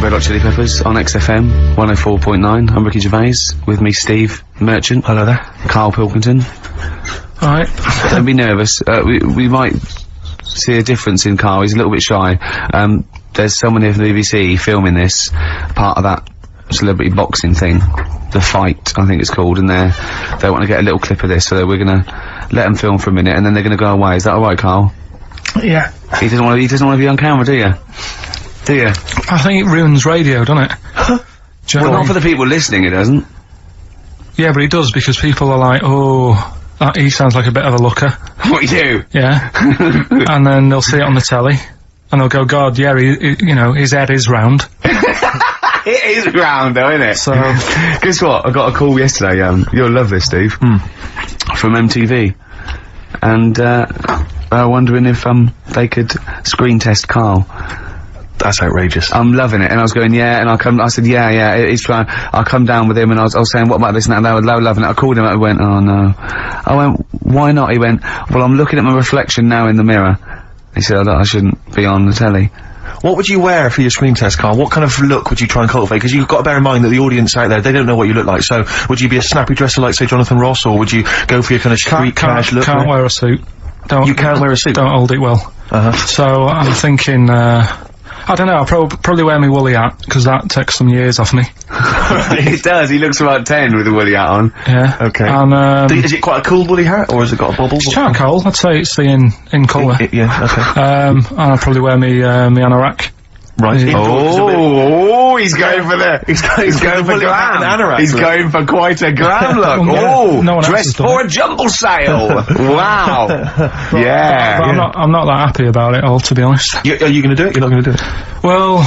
Red Hot Chili Peppers on XFM 104.9. I'm Ricky Gervais, with me Steve Merchant. Hello there. Karl Pilkington. Alright. Don't be nervous. We might see a difference in Karl. He's a little bit shy. There's someone here from the BBC filming this, part of that celebrity boxing thing. The Fight, I think it's called, and they want to get a little clip of this, so we're gonna let them film for a minute, and then they're gonna go away. Is that alright, Karl? Yeah. He doesn't want to be on camera, do you? Do you? I think it ruins radio, doesn't it? Well, not for the people listening, it doesn't. Yeah, but it does, because people are like, oh, he sounds like a bit of a looker. What you do? Yeah. And then they'll see it on the telly, and they'll go, God, yeah, you know, his head is round. It is round though, isn't it? So, guess what? I got a call yesterday, you'll love this, Steve. From MTV. And, wondering if, they could screen test Karl. that's outrageous. I'm loving it. And I was going, yeah, and I said, yeah, he's trying, I'll come down with him, and I was saying, what about this and that, and they were loving it. I called him up and went, oh no. I went, why not? He went, well, I'm looking at my reflection now in the mirror. He said, I shouldn't be on the telly. What would you wear for your screen test, Karl? What kind of look would you try and cultivate? Because you've got to bear in mind that the audience out there, they don't know what you look like. So, would you be a snappy dresser like, say, Jonathan Ross, or would you go for your kind of street cash look? Can't wear a suit. You can't wear a suit? Don't hold it well. So, I'm thinking, I don't know, I'll probably wear my woolly hat, because that takes some years off me. It does, he looks about 10 with a woolly hat on. Yeah. Okay. And, is it quite a cool woolly hat, or has it got a bobble? It's charcoal, I'd say it's the in colour. Yeah, okay. And I'll probably wear me anorak. Right. Oh, he's going for the, he's going for glam. He's going for quite a glam look. No dressed for a jumble sale. Wow. Yeah. But I'm not that happy about it all, to be honest. Are you gonna do it? You're not gonna do it? Well,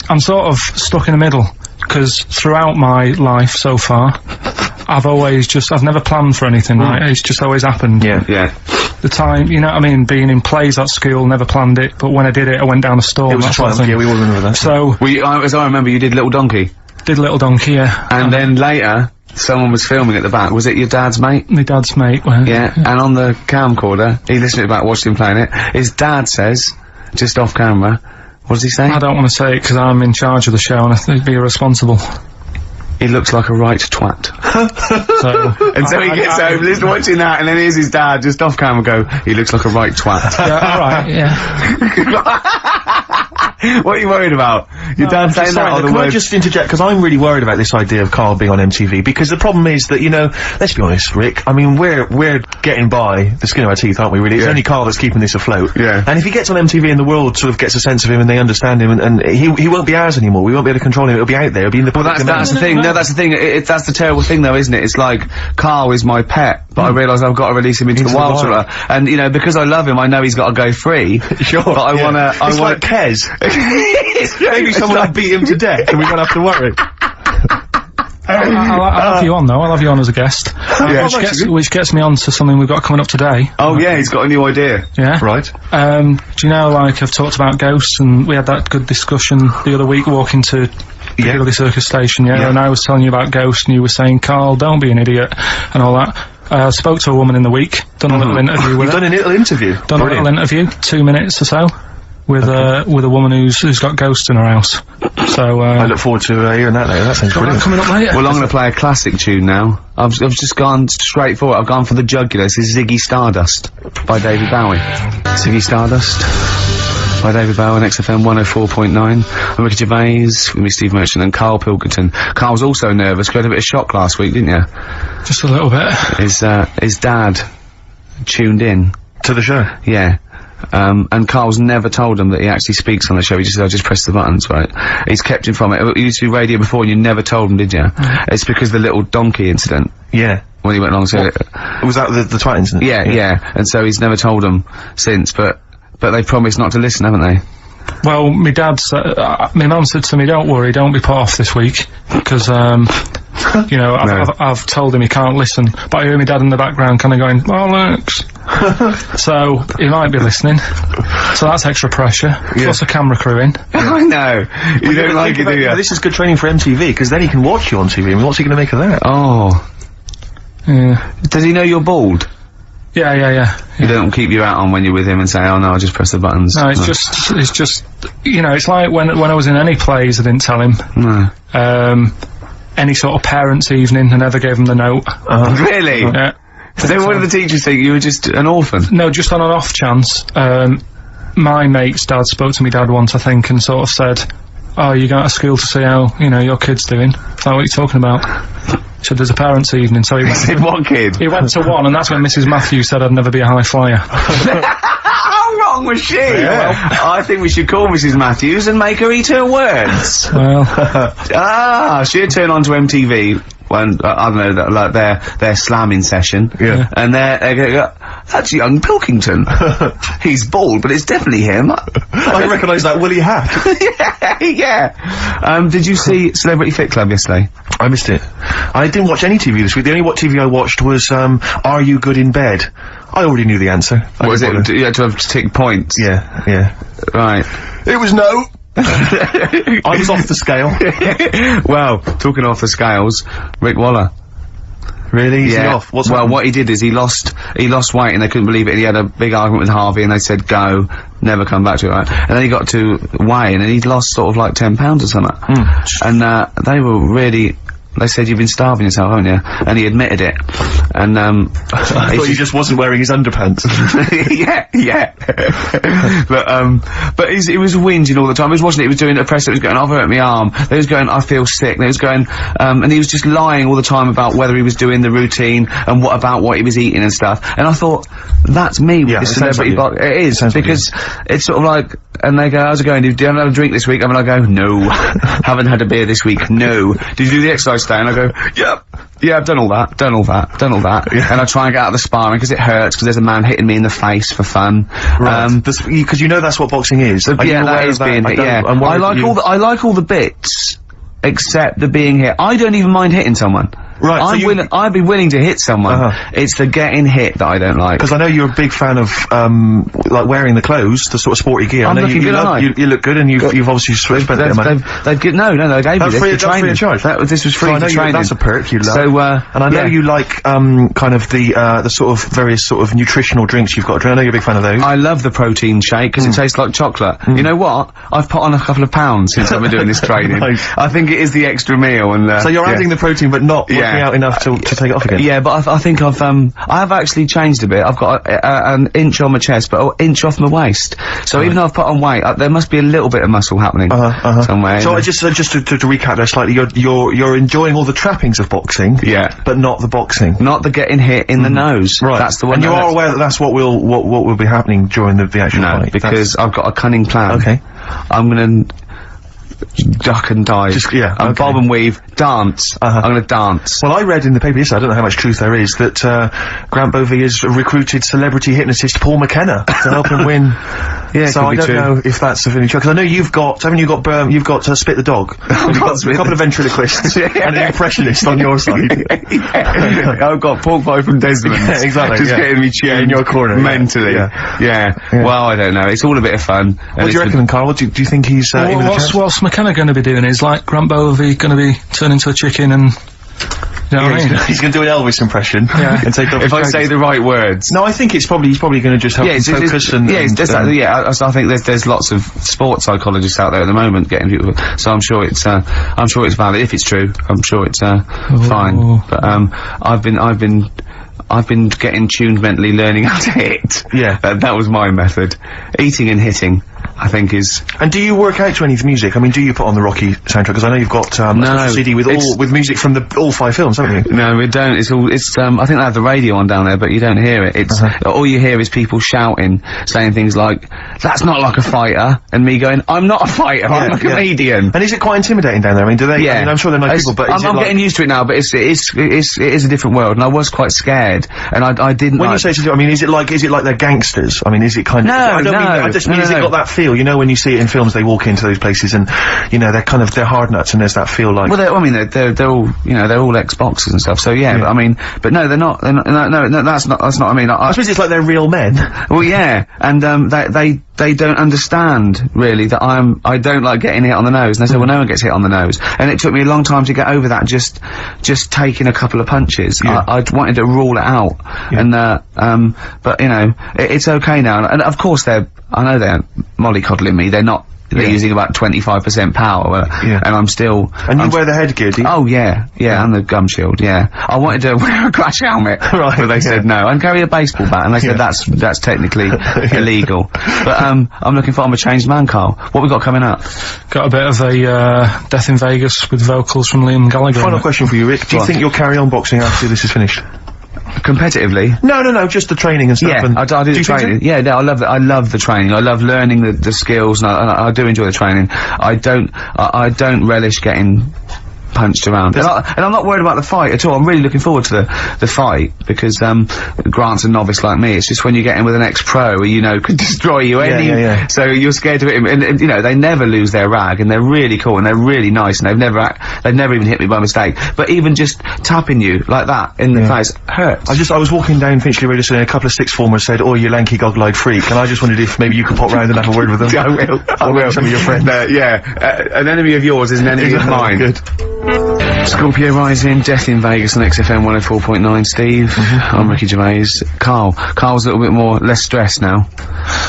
I'm sort of stuck in the middle, because throughout my life so far, I've never planned for anything, right? It's just always happened. Yeah. The time, you know what I mean, being in plays at school, never planned it, but when I did it, I went down a storm. It was a triumph, yeah, we all remember that. So... as I remember, you did Little Donkey. Did Little Donkey, yeah. And then later, someone was filming at the back. Was it your dad's mate? My dad's mate, well, yeah, and on the camcorder, he listened to it back, watched him playing it, his dad says, just off camera, what does he say? I don't want to say it, because I'm in charge of the show, and I think I'd be irresponsible. He looks like a right twat. So he gets home, listening, watching that, and then here's his dad just off camera go, he looks like a right twat. Yeah, alright, yeah. What are you worried about? Your dad saying that, or the Can I just interject, because I'm really worried about this idea of Karl being on MTV, because the problem is that, you know, let's be honest, Rick, I mean, we're getting by the skin of our teeth, aren't we, really? It's only Karl that's keeping this afloat. Yeah. And if he gets on MTV and the world sort of gets a sense of him and they understand him, and he won't be ours anymore, we won't be able to control him, it'll be out there, it'll be in the public domain. That's the thing, no, that's the thing, that's the terrible thing though, isn't it? It's like, Karl is my pet, but I realise I've got to release him into the wild. And, you know, because I love him, I know he's got to go free. Sure. But I wanna, it's like Kez. Maybe someone will beat him to death and we won't have to worry. I'll have you on though, I'll have you on as a guest. Which gets me on to something we've got coming up today. Oh yeah, he's got a new idea. Yeah. Right. Do you know, like, I've talked about ghosts, and we had that good discussion the other week walking to Piccadilly Circus Station, and I was telling you about ghosts, and you were saying, Karl, don't be an idiot, and all that. I spoke to a woman in the week, done a little interview with her. You've done a little interview? Done a little interview, 2 minutes or so. With a woman who's got ghosts in her house. So, I look forward to hearing that later. That sounds brilliant. Coming up later. Well, I'm gonna play a classic tune now. I've just gone straight for it. I've gone for the jugular. This is Ziggy Stardust by David Bowie. Ziggy Stardust by David Bowie on XFM 104.9. I'm Ricky Gervais, with me Steve Merchant and Karl Pilkington. Karl was also nervous. You had a bit of shock last week, didn't you? Just a little bit. His dad tuned in. To the show? Yeah. And Karl's never told him that he actually speaks on the show. He just said, I just press the buttons, right? He's kept him from it. He used to do radio before and you never told him, did you? It's because of the little donkey incident. Yeah. When he went along to it. Was that the twat incident? Yeah. And so he's never told him since, but they promised not to listen, haven't they? Well, my mum said to me, don't worry, don't be put off this week, because, you know, I've told him he can't listen, but I hear my dad in the background kinda going, bollocks. So, he might be listening. So that's extra pressure. Plus a camera crew in. I know. You don't like it, do you? This is good training for MTV, because then he can watch you on TV. I mean, what's he gonna make of that? Oh. Yeah. Does he know you're bald? Yeah. You don't keep your hat on when you're with him and say, oh no, I'll just press the buttons. No, it's just, you know, it's like when I was in any plays, I didn't tell him. No. Any sort of parents' evening, I never gave him the note. Really? Yeah. So what did the teachers think? You were just an orphan? No, just on an off chance. My mate's dad spoke to me dad once, I think, and sort of said, oh, you going to school to see how, you know, your kid's doing? Is that what you're talking about? He said, there's a parents' evening, so he went said, what kid? He went to one, and that's when Mrs. Matthews said I'd never be a high flyer. How wrong was she? Yeah. Well, I think we should call Mrs. Matthews and make her eat her words. Well. She'd turn on to MTV when, I don't know, like their slamming session. Yeah. And they go, that's young Pilkington. He's bald, but it's definitely him. I recognise that woolly hat. Yeah. Did you see Celebrity Fit Club yesterday? I missed it. I didn't watch any TV this week. The only TV I watched was, Are You Good in Bed? I already knew the answer. What was it? You had to have tick points? Yeah. Right. It was no. I was off the scale. Well, talking off the scales, Rick Waller. Really? Is he off? What's happened? What he did is he lost weight and they couldn't believe it, and he had a big argument with Harvey and they said go, never come back to it, right? And then he got to weigh and he'd lost sort of like 10 pounds or something. And they were really, they said, you've been starving yourself, haven't you? And he admitted it. And I thought he just wasn't wearing his underpants. yeah. But he was whinging all the time. He was watching it, he was doing a press that was going, I've hurt my arm. He was going, I feel sick. And he was going, and he was just lying all the time about whether he was doing the routine and what he was eating and stuff. And I thought, that's me with this celebrity box. It is, because it's sort of like, and they go, how's it going? Did you have a drink this week? And I go, no. Haven't had a beer this week, no. Did you do the exercise today? And I go, yep. Yeah, I've done all that. Yeah. And I try and get out of the sparring because it hurts, because there's a man hitting me in the face for fun. Right. Because you know that's what boxing is. Yeah, that is being hit, yeah. I like all the bits, except the being hit. I don't even mind hitting someone. Right, I'd be willing to hit someone. It's the getting hit that I don't like. Because I know you're a big fan of, like wearing the clothes, the sort of sporty gear. I'm looking good, you look good, and you've obviously spent a bit of money. They gave me this for training. Free of charge. This was free for training. That's a perk you love. So, and I know you like, kind of the sort of various sort of nutritional drinks you've got to drink. I know you're a big fan of those. I love the protein shake, because it tastes like chocolate. You know what? I've put on a couple of pounds since I've been doing this training. Nice. I think it is the extra meal, and so you're adding the protein, but not working out enough to take it off again. Yeah, but I think I've actually changed a bit. I've got an inch on my chest, but an inch off my waist. So even though I've put on weight, there must be a little bit of muscle happening somewhere. So just to recap there slightly, you're enjoying all the trappings of boxing. Yeah. But not the boxing. Not the getting hit in the nose. Right. That's the one. And you are aware that that's what will be happening during the actual fight? Because I've got a cunning plan. Okay. I'm gonna duck and dive. Bob and weave, dance. I'm gonna dance. Well, I read in the paper yesterday, I don't know how much truth there is, that Grant Bovey has recruited celebrity hypnotist Paul McKenna to help him win. Yeah, so I don't know if that's of any truth, because I know you've got Spit the Dog. You've got a couple of ventriloquists and an impressionist on your side. I've got Pork Pie from Desmond. Yeah, exactly. Just getting me tuned in your corner. Mentally. Yeah. Well, I don't know. It's all a bit of fun. What do you reckon, Carl? Do you think he's, what's McKenna going to be doing? Is like Grant Bovey going to be turning into a chicken and... You know what I mean? He's going to do an Elvis impression. And take off if I say the right words. No, I think he's probably going to just help him focus I think there's lots of sports psychologists out there at the moment getting people, so I'm sure it's valid. If it's true, I'm sure it's fine. But I've been getting tuned mentally, learning how to hit. Yeah. That was my method. Eating and hitting, I think, is... And do you work out to any music? I mean, do you put on the Rocky soundtrack? Because I know you've got, a CD with music from all 5 films, haven't you? No, we don't. I think they have the radio on down there, but you don't hear it. It's, all you hear is people shouting, saying things like, that's not like a fighter, and me going, I'm not a fighter, I'm a comedian. And is it quite intimidating down there? I mean, do they... Yeah. I mean, I'm sure they're nice people, but I'm getting used to it now, but it is a different world, and I was quite scared, and I didn't... When you say, I mean, is it like they're gangsters? I mean, is it kind of... I don't mean, I just mean, has it got that feel, you know, when you see it in films, they walk into those places and, you know, they're hard nuts, and there's that feel like... Well, they're all, you know, they're all Xboxers and stuff, so yeah, but I mean, but no, they're not, no, that's not, I mean, I suppose it's like they're real men. Well, yeah, and, they don't understand, really, that I don't like getting hit on the nose, and they say, well, no one gets hit on the nose, and it took me a long time to get over that, just taking a couple of punches. I wanted to rule it out, and, but, you know, it's okay now, and of course I know they're mollycoddling me, they're using about 25% power, and I'm still... And you wear the headgear, do you? Oh, yeah, and the gum shield, yeah. I wanted to wear a crash helmet, right, but they said no, and carry a baseball bat, and they said that's technically illegal. But, I'm looking for, I'm a changed man, Carl. What we got coming up? Got a bit of a, Death in Vegas with vocals from Liam Gallagher. Final question for you, Rick. Do you think you'll carry on boxing after this is finished? Competitively? No, just the training and stuff. Yeah, and I do the training. Yeah, no, I love the training. I love learning the skills, and I do enjoy the training. I don't relish getting punched around. And I'm not worried about the fight at all. I'm really looking forward to the fight, because, Grant's a novice like me. It's just when you get in with an ex-pro who, you know, could destroy you so you're scared to hit him, and, you know, they never lose their rag, and they're really cool, and they're really nice, and they've never even hit me by mistake. But even just tapping you like that in the face hurts. I was walking down Finchley Road and a couple of sixth formers said, "Oh, you lanky goggle-eyed freak," and I just wondered if maybe you could pop round and have a word with them. I will. Some of your friends. An enemy of yours is an enemy of mine. Good. Scorpio Rising, Death in Vegas on XFM 104.9, Steve. I'm Ricky Gervais. Carl's a little bit less stressed now.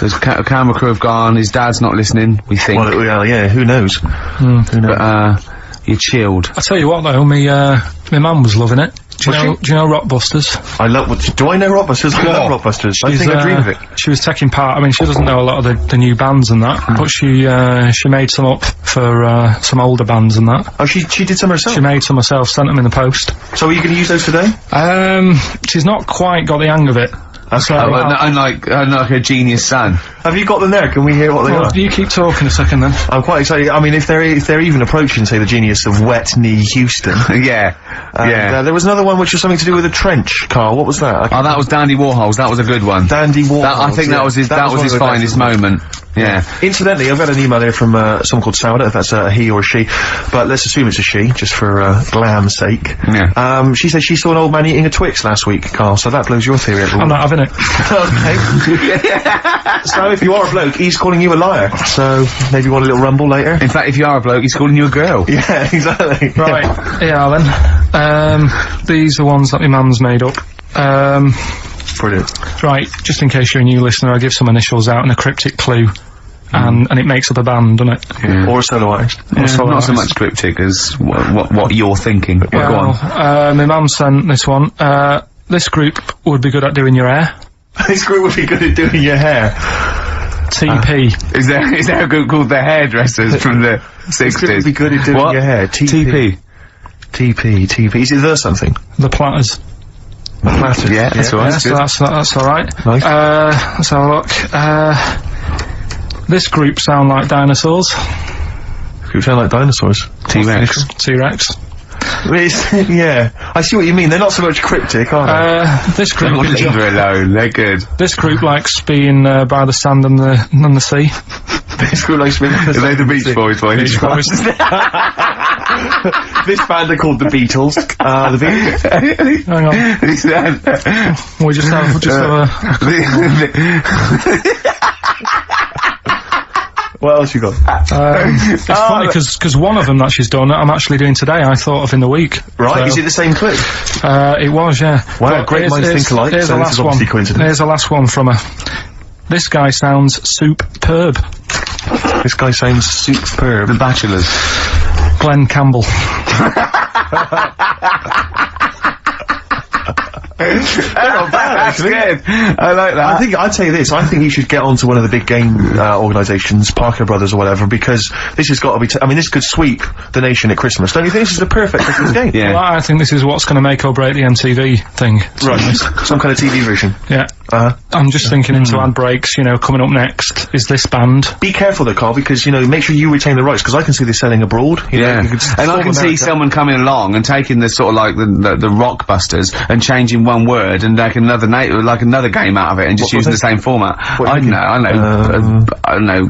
There's a camera crew have gone, his dad's not listening, we think. Well, yeah, who knows? Who knows? But, you're chilled. I tell you what though, my mum was loving it. Do you know Rockbusters? Do I know Rockbusters? I love Rockbusters. I think I dream of it. She was taking part, I mean, she doesn't know a lot of the new bands and that, but she made some up for, some older bands and that. Oh, she did some herself? She made some herself, sent them in the post. So are you gonna use those today? She's not quite got the hang of it. So, unlike her genius son. Have you got them there? Can we hear what they are? You keep talking a second then. I'm quite excited. I mean, if they're even approaching, say, the genius of Wet Knee Houston. There was another one which was something to do with a trench, Carl. What was that? That was Dandy Warhols. That was a good one. Dandy Warhols. I think that was his finest moment. Yeah. Incidentally, I've got an email here from someone called Sal. I don't know if that's a he or a she, but let's assume it's a she, just for glam's sake. Yeah. She said she saw an old man eating a Twix last week, Carl, so that blows your theory out the I'm not having it. Okay. So if you are a bloke, he's calling you a liar, so maybe you want a little rumble later? In fact, if you are a bloke, he's calling you a girl. Yeah, exactly. Right. Yeah, then. These are ones that my mum's made up. Brilliant. Right, just in case you're a new listener, I'll give some initials out and a cryptic clue. And it makes up a band, doesn't it? Yeah. Or a solo artist. Not so much cryptic as what you're thinking. Go on. My mum sent this one. This group would be good at doing your hair. This group would be good at doing your hair. TP. Is there a group called the Hairdressers from the 60s? This group would be good at doing your hair. TP. Is it the something? The Platters. The Platters. Yeah, that's all right. That's alright. Nice. Let's have a look. This group sound like dinosaurs. Group sound like dinosaurs. T-Rex. T-Rex. Yeah, I see what you mean. They're not so much cryptic, are they? This group... Leave her alone, they're good. This group likes being, by the sand and the sea. This group likes being... Are they the Beach Boys, boy? Beach Boys. This band are called the Beetles. The Beatles. Hang on. We just have What else you got? It's funny because one of them that she's done, I'm actually doing today. I thought of in the week. Right? So, is it the same clue? It was, yeah. Wow, great minds think alike. Here's the last one. Here's the last one from her. This guy sounds superb. This guy sounds superb. The Bachelors. Glenn Campbell. Not bad, actually. That's good. I like that. I'll tell you this, I think you should get onto one of the big game organisations, Parker Brothers or whatever, because this has got to be, I mean, this could sweep the nation at Christmas. Don't you think this is the perfect Christmas game? Yeah. Well, I think this is what's going to make or break the MTV thing. Right. Some kind of TV version. Yeah. I'm just thinking into ad breaks, you know, coming up next is this band. Be careful though, Carl, because, you know, make sure you retain the rights, because I can see this selling abroad. You know, you could and I can see someone coming along and taking the sort of like the Rockbusters and changing one word and like another like another game out of it and just using the same format. I don't know.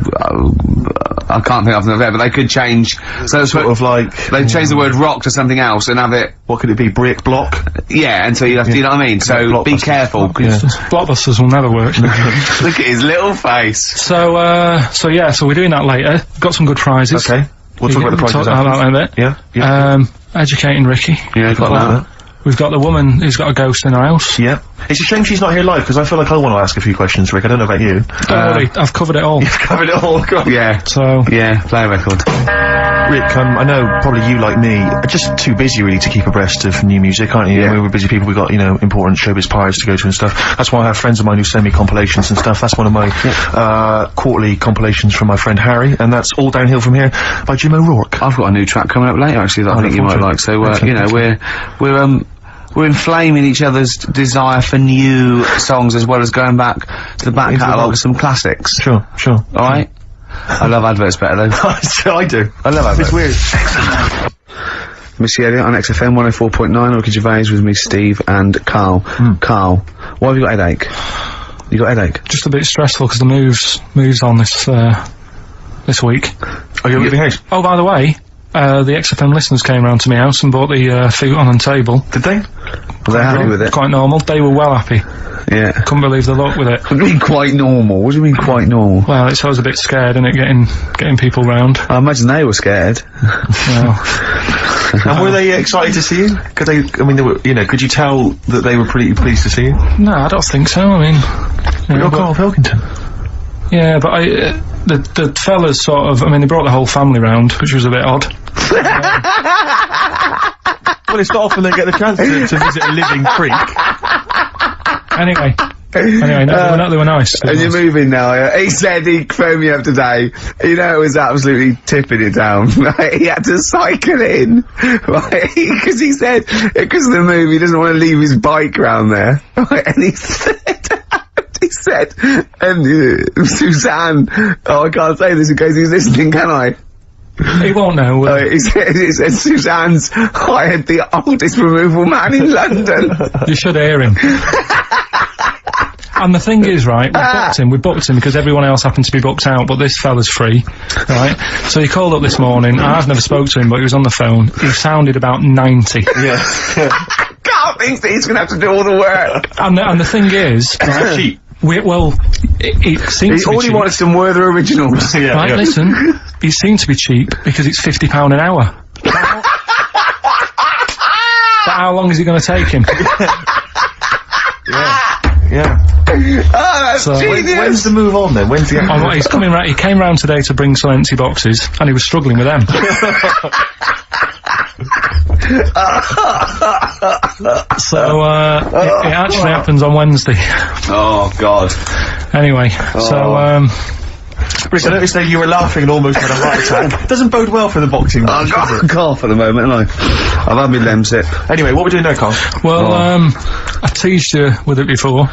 I can't think of them there, but they could change. So sort of like they change the word rock to something else and have it. What could it be? Brick block? Yeah, and so you have to, you know what I mean? So be careful. Blockbusters will never work. Look at his little face. So we're doing that later. Got some good prizes. Okay. We'll talk about the prizes after. About that Yeah. Educating Ricky. Yeah, got that. We've got the woman who's got a ghost in her house. Yeah. It's a shame she's not here live, because I feel like I want to ask a few questions, Rick. I don't know about you. Don't worry, I've covered it all. You've covered it all, God. Yeah. So... Yeah, play a record. Rick, I know probably you, like me, are just too busy really to keep abreast of new music, aren't you? Yeah. We're busy people, we've got, you know, important showbiz parties to go to and stuff. That's why I have friends of mine who send me compilations and stuff. That's one of my, quarterly compilations from my friend Harry, and that's All Downhill From Here by Jim O'Rourke. I've got a new track coming up later, actually, that I think you might like. So, you know, we're inflaming each other's desire for new songs as well as going back to the back catalogue of some classics. Sure. Alright? I love adverts better though. I do. I love adverts. It's weird. Missy Elliott on XFM 104.9, Ricky Gervais with me, Steve and Karl. Karl, why have you got a headache? You got a headache? Just a bit stressful because the moves on this week. Are you leaving house? Oh, by the way, the XFM listeners came round to my house and bought the futon and table. Did they? Were they happy with it? Quite normal. They were well happy. Yeah. Couldn't believe the luck with it. What do you mean quite normal? What do you mean quite normal? Well, it's always a bit scared, isn't it, getting people round. I imagine they were scared. Well. And were they excited to see you? Could they, I mean, they were, you know, could you tell that they were pretty pleased to see you? No, I don't think so, I mean... You're Karl Pilkington. Yeah, but the fellas sort of, I mean, they brought the whole family round, which was a bit odd. Well, it's not often they get the chance to visit a living freak. Anyway, no, they were nice. And you're moving now, yeah? He said he phoned me up today. You know, it was absolutely tipping it down. Right? He had to cycle in, right? Because he said, because of the move, he doesn't want to leave his bike round there. Right? And he said, and Suzanne, oh, I can't say this in case he's listening, can I? He won't know. He said Suzanne's hired the oldest removal man in London. You should hear him. And the thing is, right, we booked him because everyone else happened to be booked out, but this fella's free, right? So he called up this morning. I've never spoke to him, but he was on the phone. He sounded about 90. Yeah. Carl thinks that he's gonna have to do all the work. And the thing is, right, cheap. It seems to be all he cheap. wanted some Werther originals. Right, listen, he seemed to be cheap because it's £50 an hour. But how long is it going to take him? Yeah. Oh, that's genius. When's the move on then? When's the he's coming round. He came round today to bring some empty boxes, and he was struggling with them. So, it actually happens on Wednesday. Oh, God. Anyway, so, Rick, I noticed that you were laughing and almost had a heart attack. Doesn't bode well for the boxing match. I've got Carl for the moment, haven't I? I've had my lemsip. Anyway, what we're doing now, Carl? Well, I teased you with it before.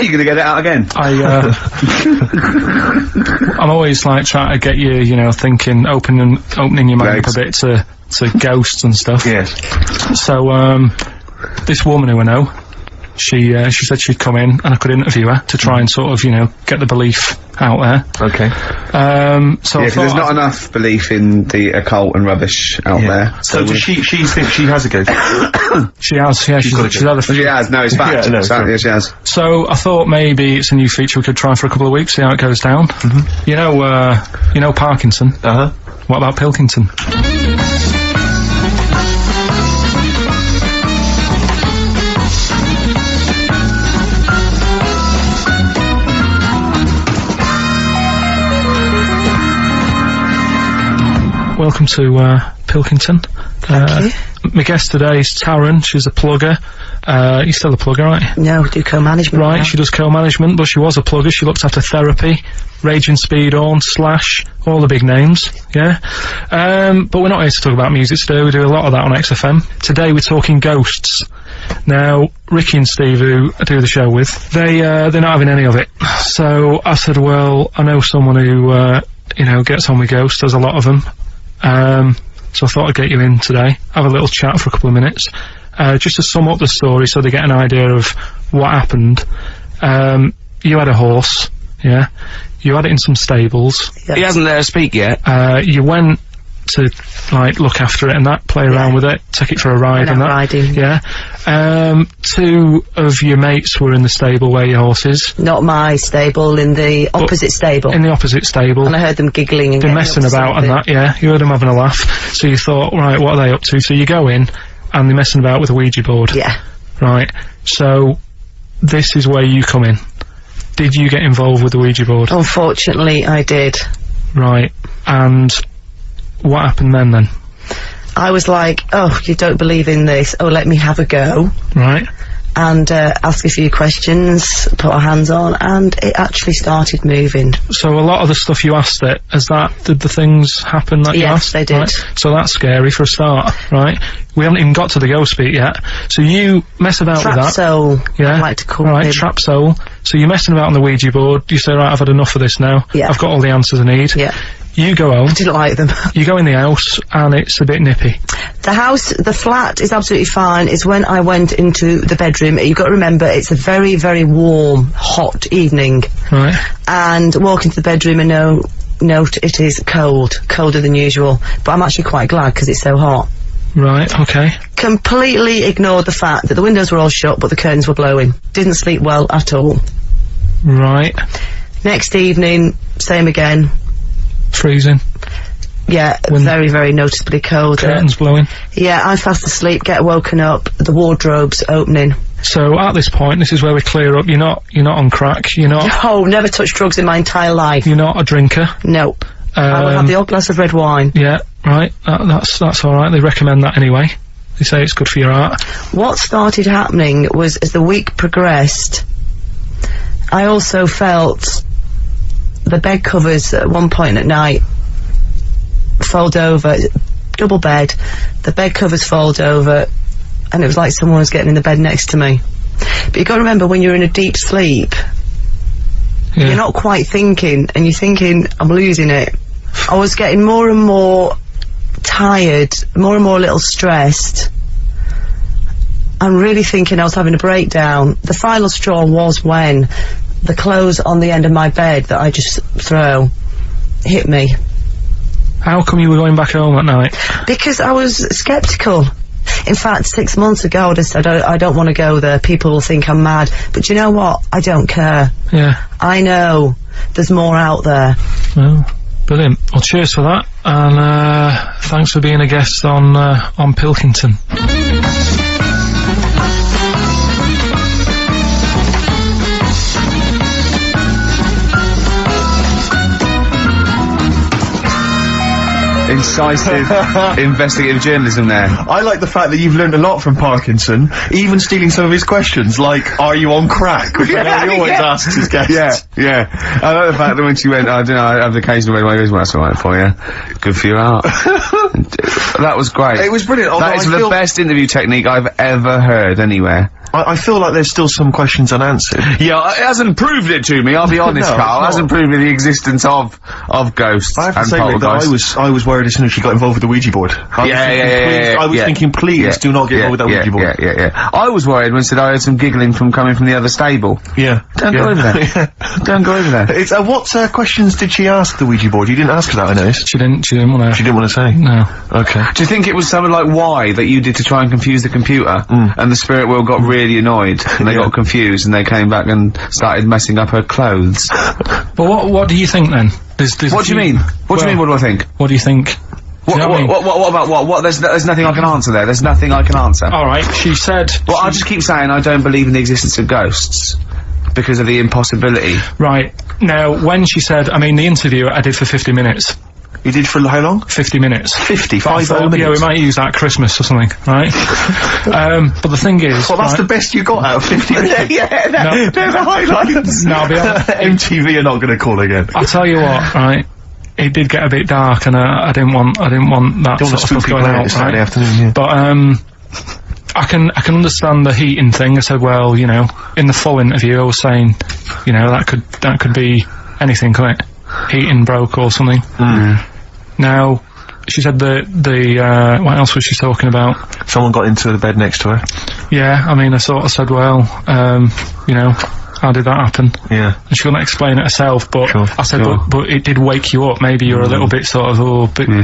You gonna get it out again? I'm always like trying to get you, you know, thinking, opening your mind up a bit to ghosts and stuff. Yes. So, this woman who I know, she said she'd come in and I could interview her to try and sort of, you know, get the belief out there. Okay. So yeah, 'cause there's not enough belief in the occult and rubbish out there. So does she think she has a ghost? She has, yeah, she's had a She has, no, it's fact. Yeah, she has. So I thought maybe it's a new feature we could try for a couple of weeks, see how it goes down. You know Parkinson? What about Pilkington? Welcome to Pilkington. Thank you. My guest today is Taryn. She's a plugger. You're still a plugger, right? No, do co-management. Right, now. she does co-management, but she was a plugger. She looked after Therapy, Raging Speedhorn, Slash, all the big names, yeah? But we're not here to talk about music today. We do a lot of that on XFM. Today we're talking ghosts. Now, Ricky and Steve, who I do the show with, they're not having any of it. So I said, well, I know someone who, you know, gets on with ghosts. There's a lot of them. So I thought I'd get you in today, have a little chat for a couple of minutes, just to sum up the story so they get an idea of what happened. You had a horse, yeah? You had it in some stables. He hasn't let her speak yet. You went to, like, look after it and that, play around with it, take it for a ride and that. Riding. Yeah. 2 of your mates were in the stable where your horse is. Not my stable, in the opposite stable. In the opposite stable. And I heard them giggling and They're getting messing up to about and something. that, yeah. You heard them having a laugh. So you thought, right, what are they up to? So you go in, and they're messing about with a Ouija board. Yeah. Right. So, this is where you come in. Did you get involved with the Ouija board? Unfortunately, I did. Right. And what happened then? I was like, oh, you don't believe in this. Oh, let me have a go. Right. And ask a few questions, put our hands on, and it actually started moving. So a lot of the stuff you asked it, did the things happen that you asked? Yes, they did. Right? So that's scary for a start, right? We haven't even got to the ghost bit yet. So you mess about with Trap that. soul, Yeah. I like to call Right, him. trap soul. So you're messing about on the Ouija board, you say, right, I've had enough of this now. Yeah. I've got all the answers I need. Yeah. You go home, Didn't like them. you go in the house, and it's a bit nippy. The flat is absolutely fine. It's when I went into the bedroom. You've got to remember, it's a very, very warm, hot evening. Right. And walk into the bedroom and note it is cold, colder than usual. But I'm actually quite glad because it's so hot. Right, okay. Completely ignored the fact that the windows were all shut but the curtains were blowing. Didn't sleep well at all. Right. Next evening, same again. Freezing. Yeah, very, very noticeably cold. Curtains blowing. Yeah, I'm fast asleep, get woken up, the wardrobe's opening. So at this point, this is where we clear up. You're not on crack. You're not. Oh, never touched drugs in my entire life. You're not a drinker. Nope. I will have the odd glass of red wine. Yeah. Right. That's all right. They recommend that anyway. They say it's good for your heart. What started happening was, as the week progressed, I also felt the bed covers at one point at night fold over, double bed, the bed covers fold over, and it was like someone was getting in the bed next to me. But you've got to remember, when you're in a deep sleep, you're not quite thinking, and you're thinking, I'm losing it. I was getting more and more tired, more and more a little stressed. I'm really thinking I was having a breakdown. The final straw was when the clothes on the end of my bed that I just throw hit me. How come you were going back home at night? Because I was sceptical. In fact, 6 months ago, I said, I don't want to go there. People will think I'm mad. But you know what? I don't care. Yeah. I know there's more out there. Well, brilliant. Well, cheers for that, and thanks for being a guest on Pilkington. Incisive investigative journalism there. I like the fact that you've learned a lot from Parkinson, even stealing some of his questions, like, are you on crack? Which I know he always asks his guests. Yeah. I like the fact that when she went, I don't know, I have the occasional way, well, that's alright for you. Good for your art. That was great. It was brilliant. That is the best interview technique I've ever heard anywhere. I feel like there's still some questions unanswered. Yeah, it hasn't proved it to me, I'll be honest, No, Carl. It hasn't proved me the existence of ghosts I have to and say, Rick, that poltergeists. I was worried as soon as she got involved with the Ouija board. I was thinking, please do not get involved with that Ouija board. Yeah. I was worried when I heard some giggling coming from the other stable. Yeah. Don't go over there. Don't go over there. It's, what questions did she ask the Ouija board? You didn't ask her that, I noticed. She didn't want to. She didn't want to say? No. Okay. Do you think it was something like why that you did to try and confuse the computer, and the spirit world got really annoyed, and they got confused, and they came back and started messing up her clothes? But what do you think then? What do you mean? What do you mean, what do I think? What do you think? What about what? What? There's nothing I can answer there. There's nothing I can answer. Alright, she said... Well, I'll just keep saying I don't believe in the existence of ghosts because of the impossibility. Right. Now, when she said... I mean, the interview I did for 50 minutes. You did for how long? 50 minutes. 50 minutes? Yeah, we might use that at Christmas or something, right? But the thing is... Well, that's the best you got out of 50 minutes. They're the highlights. No, I'll be honest. MTV are not going to call again. I'll tell you what, right? It did get a bit dark, and I didn't want that sort of stuff going out, Saturday right? afternoon, yeah. But I can understand the heating thing. I said, well, you know, in the full interview, I was saying, you know, that could be anything, couldn't it? Heating broke or something. Now, she said what else was she talking about? Someone got into the bed next to her. Yeah, I mean, I sort of said, well, you know, how did that happen? Yeah. And she couldn't explain it herself, but Sure. I said, but it did wake you up. Maybe you're a little bit sort of,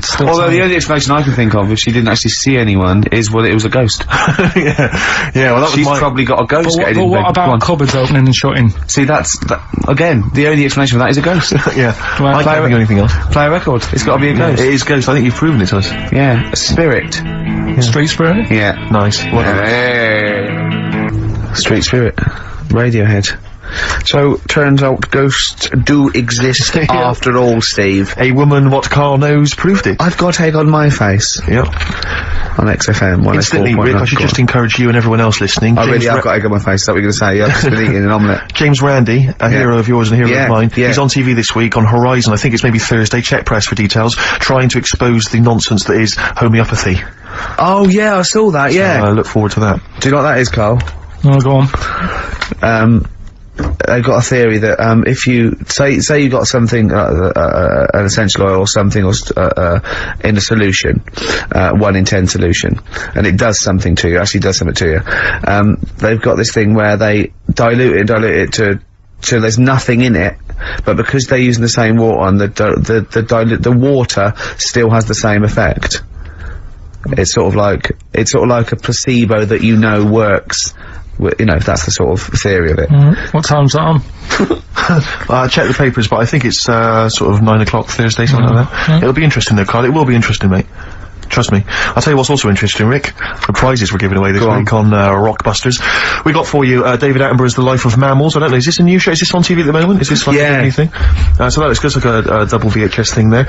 still. Although the only explanation I can think of, if she didn't actually see anyone, is well, it was a ghost. Yeah, well, that She's was probably got a ghost But getting in what bed. Go on. about cupboards opening and shutting? See, again, the only explanation for that is a ghost. yeah. Well, I can't think of anything else. Play a record. It's got to be a ghost. It is ghost. I think you've proven it to us. Yeah, a spirit. Street spirit? Yeah. Nice. Hey. Street Spirit. Radiohead. So, turns out ghosts do exist after all, Steve. A woman what Karl knows proved it. I've got egg on my face. Yep. On XFM 104.9. Instantly, Rick, I should just encourage you and everyone else listening. I really have got egg on my face, is that what you're going to say? Yeah, I've just been eating an omelette. James Randi, a hero of yours and a hero of mine. Yeah. He's on TV this week on Horizon. I think it's maybe Thursday. Check press for details. Trying to expose the nonsense that is homeopathy. Oh, yeah, I saw that, yeah. So, I look forward to that. Do you know what that is, Carl? Oh, go on. They've got a theory that if you say you got something an essential oil or something in a solution, 1 in 10 solution, and it does something to you, actually does something to you, they've got this thing where they dilute it to there's nothing in it, but because they're using the same water, and the water still has the same effect. It's sort of like a placebo that you know works. You know, if that's the sort of theory of it. What time's that on? I checked the papers, but I think it's sort of 9 o'clock Thursday, something like that. It'll be interesting though, Carl. It will be interesting, mate. Trust me. I'll tell you what's also interesting, Rick. The prizes we're giving away this week on Rockbusters. We got for you David Attenborough's The Life of Mammals. I don't know, is this a new show? Is this on TV at the moment? Is this like anything? So that is just like a double VHS thing there.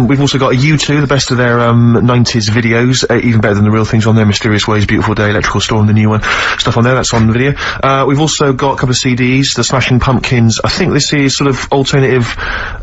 We've also got a U2, the best of their 90s videos, even better than the real things on there. Mysterious Ways, Beautiful Day, Electrical Storm, the new one. Stuff on there, that's on the video. We've also got a couple of CDs, The Smashing Pumpkins. I think this is sort of alternative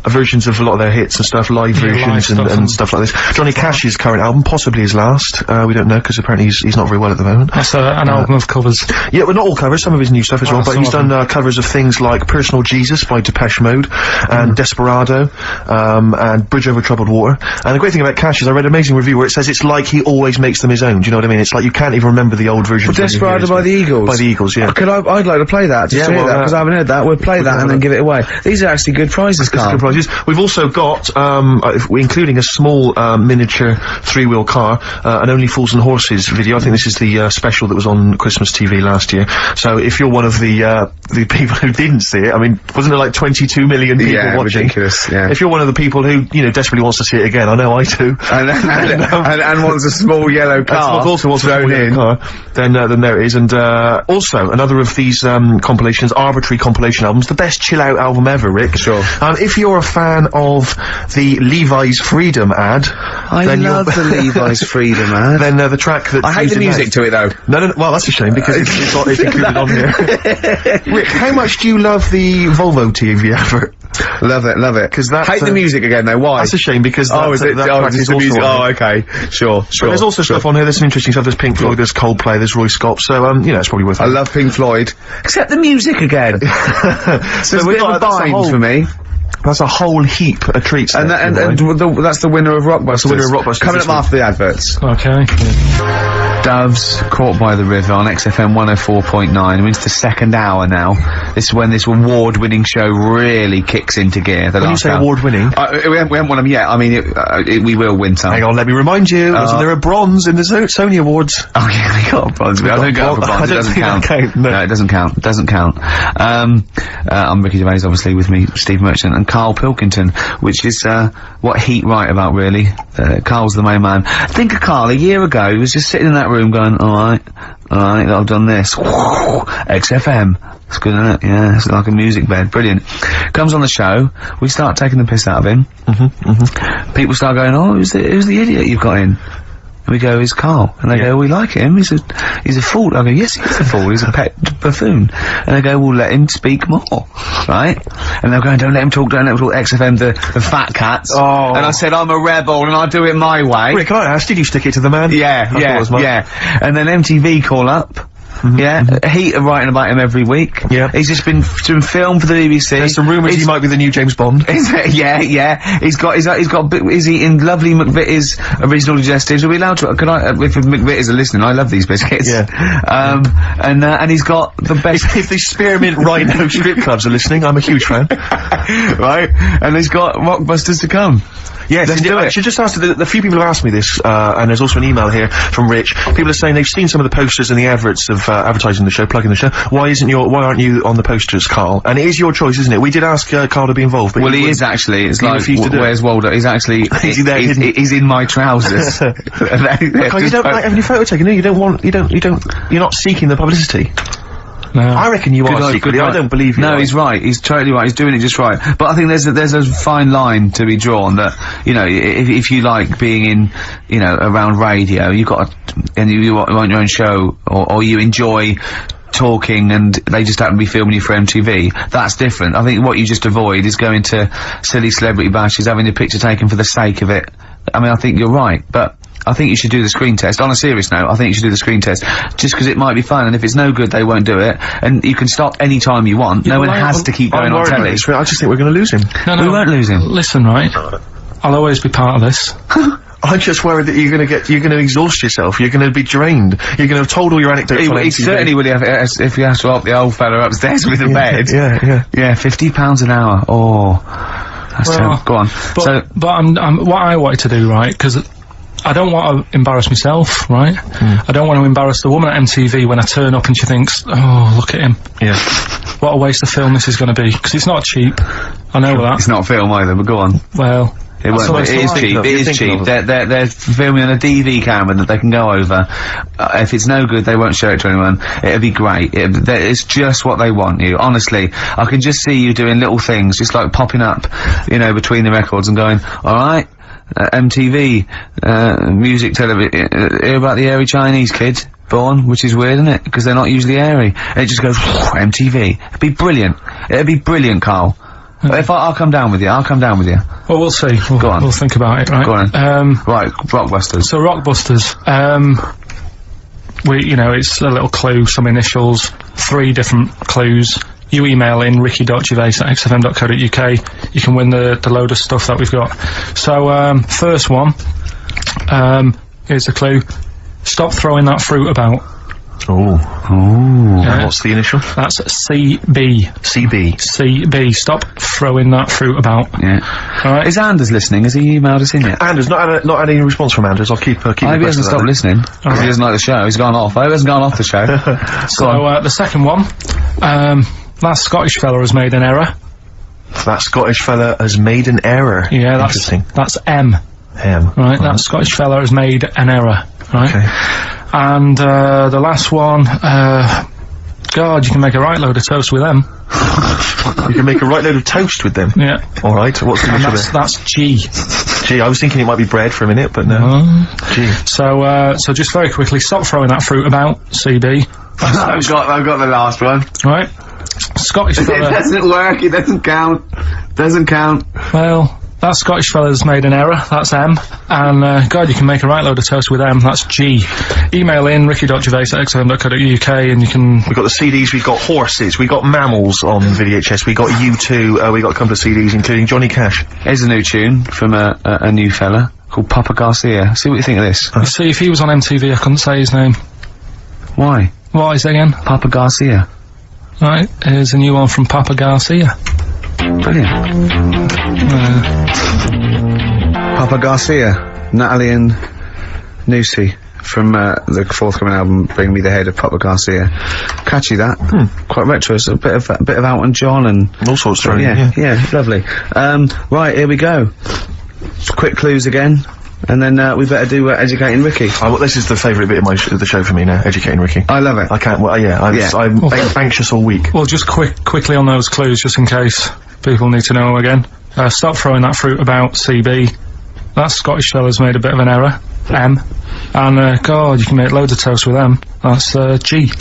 versions of a lot of their hits and stuff, live versions and stuff like this. Johnny Cash's current album, possibly his last. We don't know, because apparently he's not very well at the moment. That's an album of covers. Yeah, well, not all covers, some of his new stuff as well, but he's done covers of things like Personal Jesus by Depeche Mode, and Desperado, and Bridge Over Troubled Water. And the great thing about Cash is I read an amazing review where it says it's like he always makes them his own, do you know what I mean? It's like you can't even remember the old version. Desperado by the Eagles? By the Eagles, yeah. I'd like to play that, just to hear that, because I haven't heard that. We'll play that and then give it away. These are actually good prizes, Carl. Good prizes. We've also got, including a small, miniature 3-wheel car, an Only Fools and Horses video. I think this is the special that was on Christmas TV last year. So if you're one of the people who didn't see it, I mean, wasn't there like 22 million people watching? Ridiculous, yeah. If you're one of the people who, you know, desperately wants to see it again, I know I do. And wants a small yellow car. Also wants a small yellow car. Then there it is. And, also, another of these, compilations, arbitrary compilation albums, the best chill-out album ever, Rick. Sure. If you're a fan of the Levi's Freedom ad, I love the Levi's Freedom ad. Then the track that I hate the music to it though. No, well that's a shame because it's included on here. Rick, how much do you love the Volvo TV advert? Love it. Because that hate the music again though. Why? That's a shame because it's the music. Oh, okay. Sure. But there's also stuff on here. There's some interesting stuff. There's Pink Floyd. There's Coldplay. There's Roy Scott. So you know, it's probably worth it. I love Pink Floyd. Except the music again. So it's a bit of a bind for me. That's a whole heap of treats. And that's the winner of Rockbusters. That's the winner of Rockbusters. Coming up after the adverts. Okay. Doves, Caught by the River on XFM 104.9. We're into the second hour now. This is when this award-winning show really kicks into gear. When you say award-winning? We haven't won them yet. I mean, we will win some. Hang on, let me remind you. Wasn't there a bronze in the Sony Awards? Oh yeah, we got a bronze. I don't go for bronze. It doesn't count. No, it doesn't count. It doesn't count. I'm Ricky Gervais, obviously, with me, Steve Merchant, and Karl Pilkington, which is, what Heat write about, really. Karl's the main man. Think of Karl, a year ago, he was just sitting in that room going, alright, I've done this. XFM. It's good, isn't it? Yeah, it's like a music bed. Brilliant. Comes on the show, we start taking the piss out of him. People start going, oh, who's the idiot you've got in? And we go, is Karl. And they go, we like him, he's a fool. I go, yes, he's a fool, he's a pet buffoon. And they go, well, let him speak more, right? And they're going, don't let him talk, XFM, the fat cats. Oh. And I said, I'm a rebel and I do it my way. Rick, can I ask, did you stick it to the man? Yeah. And then MTV call up. Heat are writing about him every week. Yeah. He's just been doing film for the BBC. There's some rumours he might be the new James Bond. He's eating lovely McVitie's original digestives. Are we allowed to, if McVitie's are listening, I love these biscuits. Yeah. And he's got the best. If the Spearmint Rhino strip clubs are listening, I'm a huge fan. Right? And he's got Rockbusters to come. Yes, let's do it. I should just ask, the few people have asked me this, and there's also an email here from Rich. People are saying they've seen some of the posters and the adverts of, advertising the show, plugging the show. Why aren't you on the posters, Karl? And it is your choice, isn't it? We did ask, Karl to be involved, but he is actually. It's like, where's Waldo? He's actually, is he there he's in my trousers. Karl, you don't like having your photo taken, no? You're not seeking the publicity. No. I reckon you are secretly. I don't believe you. No, he's right. He's totally right. He's doing it just right. But I think there's a fine line to be drawn that, you know, if you like being in, you know, around radio, you've got and you want your own show, or you enjoy talking and they just happen to be filming you for MTV, that's different. I think what you just avoid is going to silly celebrity bashes, having a picture taken for the sake of it. I mean, I think you're right, but I think you should do the screen test. On a serious note, I think you should do the screen test. Just because it might be fun, and if it's no good, they won't do it. And you can stop any time you want. No one has to keep going on telly. I just think we're going to lose him. No, we won't lose him. Listen, right? I'll always be part of this. I'm just worried that you're going to exhaust yourself. You're going to be drained. You're going to have told all your anecdotes on MTV. He certainly would have, if you have to help the old fella upstairs with the bed. Yeah. Yeah, £50 an hour. Oh, that's terrible. Go on. But I'm what I wanted to do, right? Because I don't want to embarrass myself, right? I don't want to embarrass the woman at MTV when I turn up and she thinks, oh, look at him. Yeah. What a waste of film this is going to be. Because it's not cheap. I know that. It's not film either, but go on. Well, it is cheap. It is cheap. They're filming on a DV camera that they can go over. If it's no good, they won't show it to anyone. It'll be great. It's just what they want you. Honestly, I can just see you doing little things, just like popping up, you know, between the records and going, alright, MTV, music television, hear about the airy Chinese kid born, which is weird, isn't it? Because they're not usually airy. And it just goes, MTV. It'd be brilliant. It'd be brilliant, Karl. If I'll come down with you, Well, we'll see. Go on. We'll think about it, right? Go on. Right, Rockbusters. So, Rockbusters, you know, it's a little clue, some initials, 3 different clues. You email in ricky.gervais@xfm.co.uk. You can win the load of stuff that we've got. So, first one, here's the clue. Stop throwing that fruit about. Oh. Yeah. What's the initial? That's CB. CB. Stop throwing that fruit about. Yeah. Alright. Is Anders listening? Has he emailed us in yet? Anders, not had any response from Anders. I'll keep I hope he hasn't stopped listening. Because he doesn't like the show. He's gone off. I hope he hasn't gone off the show. So, the second one, that Scottish fella has made an error. That Scottish fella has made an error. Yeah, Interesting. That's M. Right, that Scottish fella has made an error. Right. Okay. And, the last one, God, you can make a right load of toast with them. You can make a right load of toast with them? Yeah. Alright, what's the initial there? That's G. G, I was thinking it might be bread for a minute, but no. G. So just very quickly, stop throwing that fruit about, CB. I've got the last one. Right. Scottish fella. It doesn't work, it doesn't count. Well, that Scottish fella's made an error, that's M. And, God, you can make a right load of toast with M, that's G. Email in, ricky.gervais@xfm.co.uk, and you can... We've got the CDs, we've got horses, we've got mammals on VHS, we got U2, we got a couple of CDs, including Johnny Cash. Here's a new tune from a new fella called Papa Garcia. See what you think of this. You see, if he was on MTV, I couldn't say his name. Why? What is it again? Papa Garcia. Right, here's a new one from Papa Garcia. Brilliant. Papa Garcia, Natalie and Nusi from the forthcoming album Bring Me the Head of Papa Garcia. Catchy that. Quite retro. It's a bit of Elton John and all sorts of yeah, lovely. Right, here we go. Quick clues again. And then we better do Educating Ricky. Well, this is the favourite bit of the show for me now, Educating Ricky. I love it. I can't, I'm anxious all week. Well, just quickly on those clues, just in case people need to know again. Stop throwing that fruit about, CB. That Scottish fella's made a bit of an error. M. And, God, you can make loads of toast with them. That's, G.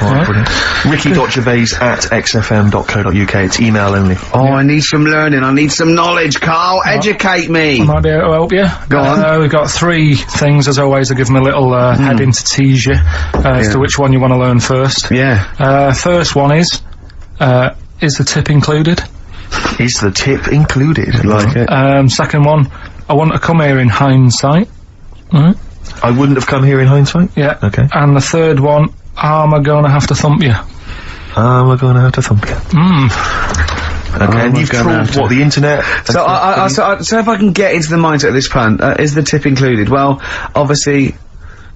Alright, brilliant. Ricky.gervais@xfm.co.uk. It's email only. Oh, I need some learning. I need some knowledge, Carl. Educate me. I might be able to help you. Go on. We've got 3 things, as always. I'll give them a little, heading to tease you, as to which one you want to learn first. Yeah. First one is the tip included? Is the tip included? Like it. Second one, I want to come here in hindsight. Right. I wouldn't have come here in hindsight? Yeah. Okay. And the third one, am I gonna have to thump you? Am I gonna have to thump you? Okay, and you've trawled, the internet? So if I can get into the mindset of this plan, is the tip included? Well, obviously,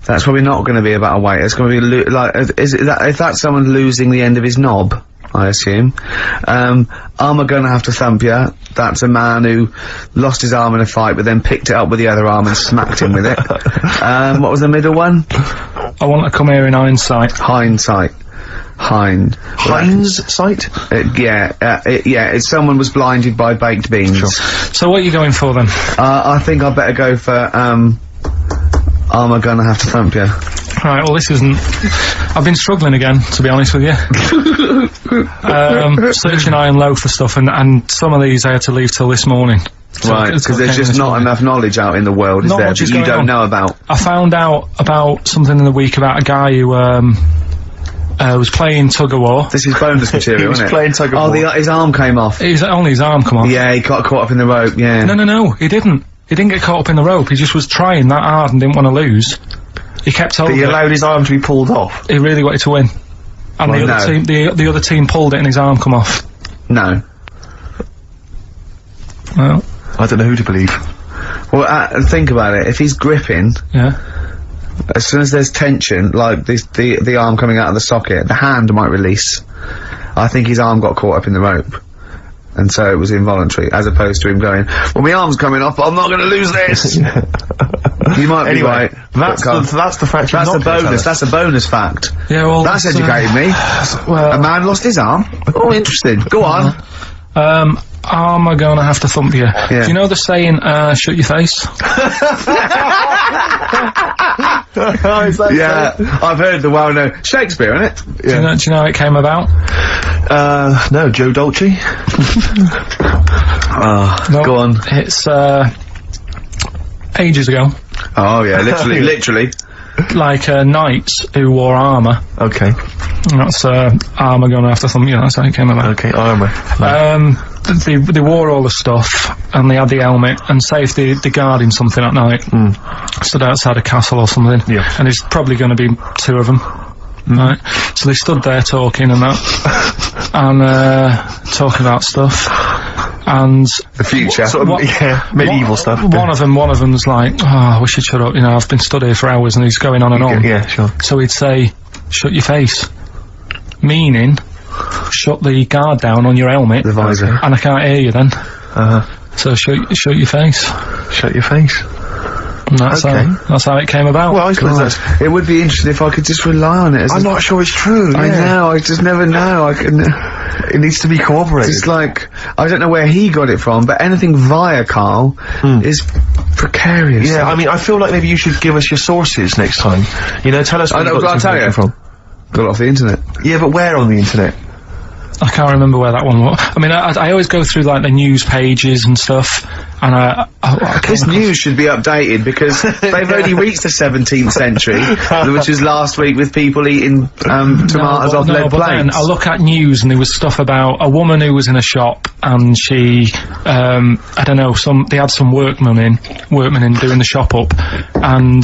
that's probably not gonna be about a weight. It's gonna be if that's someone losing the end of his knob, I assume. Am I gonna have to thump you? That's a man who lost his arm in a fight, but then picked it up with the other arm and smacked him with it. What was the middle one? I want to come here in hindsight. Hindsight. Hindsight? Yeah, it's someone was blinded by baked beans. Sure. So what are you going for then? I think I better go for, am I gonna have to thump you? Right, well this isn't... I've been struggling again, to be honest with you. Searching high and low for stuff, and some of these I had to leave till this morning. So Right, because there's just not enough knowledge out in the world, is Not there, much that is you going don't on. know about? I found out about something in the week about a guy who, was playing tug-of-war. This is bonus material, He was isn't it? playing tug-of-war. Oh, his arm came off. Only his arm come off. Yeah, he got caught up in the rope, yeah. No, he didn't. He didn't get caught up in the rope, he just was trying that hard and didn't want to lose. He kept holding But he it. allowed his arm to be pulled off? He really wanted to win. And Well, the other no. team, the other team pulled it and his arm come off. No. Well, I don't know who to believe. Well, think about it. If he's gripping, yeah. as soon as there's tension, like the arm coming out of the socket, the hand might release. I think his arm got caught up in the rope. And so it was involuntary, as opposed to him going, well, my arm's coming off, but I'm not gonna lose this! You might be right. That's the fact you're That's not a gonna tell bonus, us. that's a bonus fact. Yeah, well, That's educated me. Well, A man lost his arm? Oh, interesting. Go on. am I gonna have to thump you? Do you know the saying, shut your face? Yeah, I've heard the well-known Shakespeare, innit? Do you know how it came about? No, Joe Dolce? No, Go on. It's, ages ago. Oh, yeah, literally. Like, knights who wore armour. Okay. That's, armour gonna have to thump you, that's how it came about. Okay, armour. They wore all the stuff, and they had the helmet, and say if they're guarding something at night, stood outside a castle or something, and there's probably gonna be 2 of them, right? So they stood there talking and that, and, talking about stuff, and... The future. Medieval stuff. One of them's like, oh, I wish you'd shut up, you know, I've been stood here for hours, and he's going on and on. Yeah, sure. So he'd say, shut your face. Meaning, shut the guard down on your helmet. The visor. And I can't hear you then. So shut your face. Shut your face. And that's how it came about. Well, I suppose that's... It would be interesting if I could just rely on it. I'm not sure it's true, I know, I just never know. It needs to be corroborated. It's like, I don't know where he got it from, but anything via Carl is precarious. Yeah, I mean, I feel like maybe you should give us your sources next time. You know, tell us where you got this information from. Got it off the internet. Yeah, but where on the internet? I can't remember where that one was. I mean, I always go through, like, the news pages and stuff, and This news should be updated, because they've only reached the 17th century, which is last week with people eating, tomatoes off lead but then plates. I look at news and there was stuff about a woman who was in a shop and she, I don't know, they had some workmen in doing the shop up, and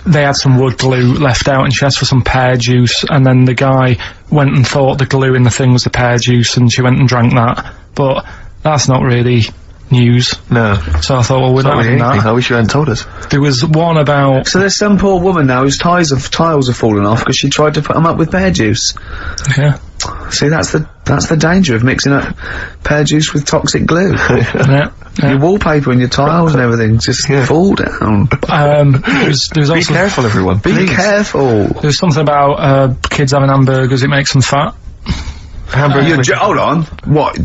they had some wood glue left out and she asked for some pear juice, and then the guy went and thought the glue in the thing was the pear juice and she went and drank that. But that's not really news. No. So I thought, well, we're not having that. I wish you hadn't told us. There was one about... So there's some poor woman now whose tiles have fallen off because she tried to put them up with pear juice. Yeah. See, that's the danger of mixing up pear juice with toxic glue. Yeah. Your wallpaper and your tiles and everything just fall down. There's also... Be careful, everyone. Be careful. There's something about, kids having hamburgers, it makes them fat. Hamburgers. Hold on. What?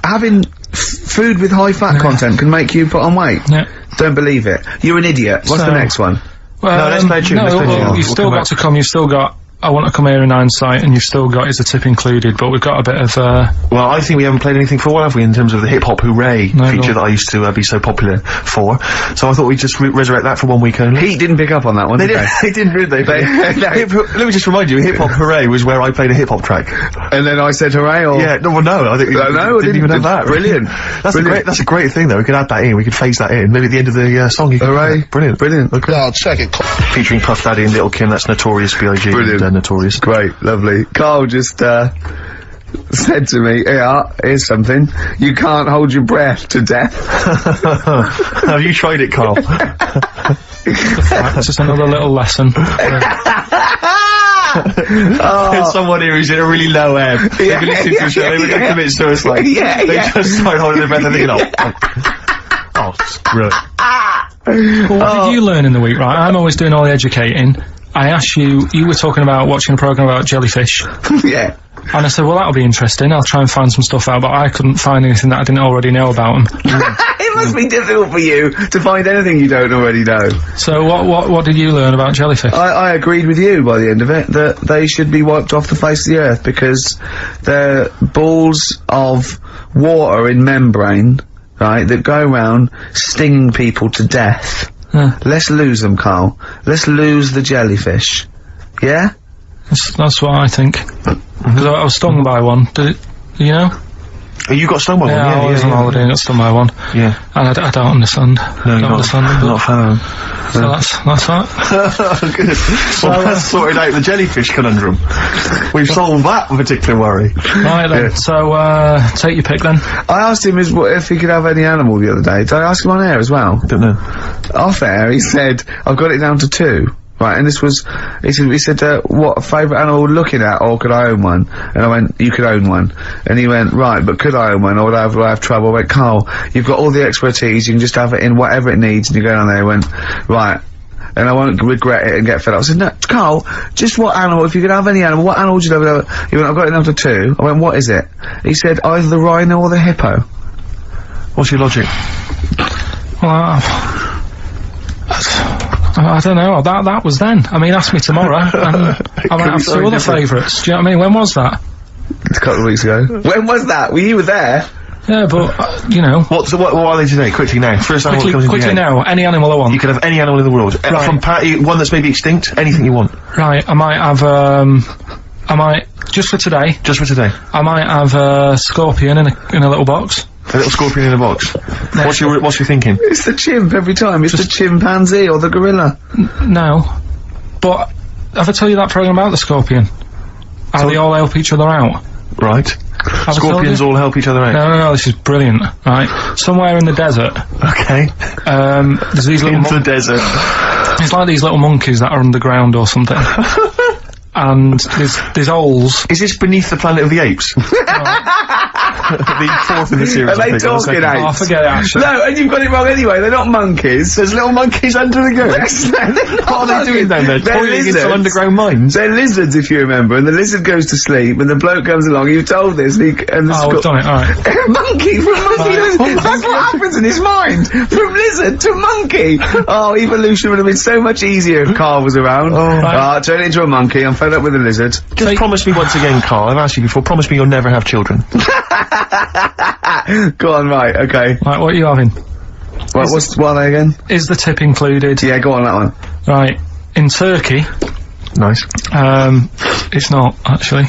Having food with high fat content can make you put on weight? Yeah. Don't believe it. You're an idiot. What's the next one? Well, No, let's play a tune, let's play a tune. you've still got to come, you've still got I Want to Come Here in Hindsight, and you've still got Is the Tip Included, but we've got a bit of, Well, I think we haven't played anything for a while, have we, in terms of the hip-hop hooray feature that I used to be so popular for. So I thought we'd just resurrect that for 1 week only. Pete didn't pick up on that one, did they? They didn't, did they? Let me just remind you, hip-hop hooray was where I played a hip-hop track. And then I said hooray, or? Yeah, no, well, no, I think I didn't even have that. Brilliant. That's a great thing, though. We could add that in, we could phase that in. Maybe at the end of the song you could Hooray. Brilliant. Okay. I'll check it. Featuring Puff Daddy and Little Kim, that's Notorious B.I.G. Brilliant. and Notorious. Great, lovely. Carl just, said to me, here's something. You can't hold your breath to death. Have you tried it, Carl? it's just another little lesson. There's someone here who's in a really low ebb. They've been listening to the show, they were going to commit suicide. They just started holding their breath and thinking, oh, it's brilliant. Well, what did you learn in the week, right? I'm always doing all the educating. I asked you were talking about watching a programme about jellyfish. Yeah. And I said, well, that'll be interesting. I'll try and find some stuff out, but I couldn't find anything that I didn't already know about them. It must be difficult for you to find anything you don't already know. So what did you learn about jellyfish? I agreed with you by the end of it, that they should be wiped off the face of the earth because they're balls of water in membrane, right, that go around stinging people to death. Let's lose them, Carl. Let's lose the jellyfish. Yeah? That's what I think. Because I was stung by one. Did it, you know? Oh, you got stung by one? Yeah, I was on holiday and got stung by one. Yeah. And I don't understand. No, don't understand them, not a fan. So that's that. Good. Well, that's sorted out the jellyfish conundrum. We've solved that particular worry. Right then, so, take your pick then. I asked him if he could have any animal the other day. Did I ask him on air as well? Don't know. Off air, he said, I've got it down to 2. Right, and this was, he said, what favourite animal looking at, or could I own one? And I went, you could own one. And he went, right, but could I own one, or would I have trouble? I went, Carl, you've got all the expertise, you can just have it in whatever it needs, and you go down there, he went, right, and I won't regret it and get fed up. I said, no, Carl, just what animal, if you could have any animal, what animal would you have? He went, I've got it down to 2. I went, what is it? He said, either the rhino or the hippo. What's your logic? Well, I don't know, that was then. I mean, ask me tomorrow, and I might have 2 other favourites. Do you know what I mean? When was that? It's a couple of weeks ago. When was that? Well, you were there. Yeah, but, you know. What are they today? Quickly now. First animal that comes into your Quickly head. now, any animal I want. You could have any animal in the world. Right. From one that's maybe extinct, anything you want. Right, I might have, just for today. Just for today. I might have a scorpion in a little box. A little scorpion in a box. What's your thinking? It's the chimp every time. It's the chimpanzee or the gorilla. No. But, have I told you that programme about the scorpion? How they all help each other out? Right. Scorpions all help each other out? No, this is brilliant, right? Somewhere in the desert. Okay. There's these little Into the desert. It's like these little monkeys that are underground or something. And there's holes. Is this Beneath the Planet of the Apes? The 4th in the series. Are they talking apes? Oh, forget it, actually. No, and you've got it wrong anyway. They're not monkeys. There's little monkeys under the ground. What are they doing down there? Toiling into underground mines? They're lizards, if you remember, and the lizard goes to sleep, and the bloke comes along, you've told this, and we've done it, alright. Monkey from monkey, that's what happens in his mind! From lizard to monkey! Oh, evolution would have been so much easier if Carl was around. Turn it into a monkey, I'm fed up with a lizard. Just promise me once again, Carl, I've asked you before, promise me you'll never have children. Go on, right, okay. Right, what are you having? What are they again? Is the tip included? Yeah, go on, that one. Right, in Turkey. Nice. It's not, actually.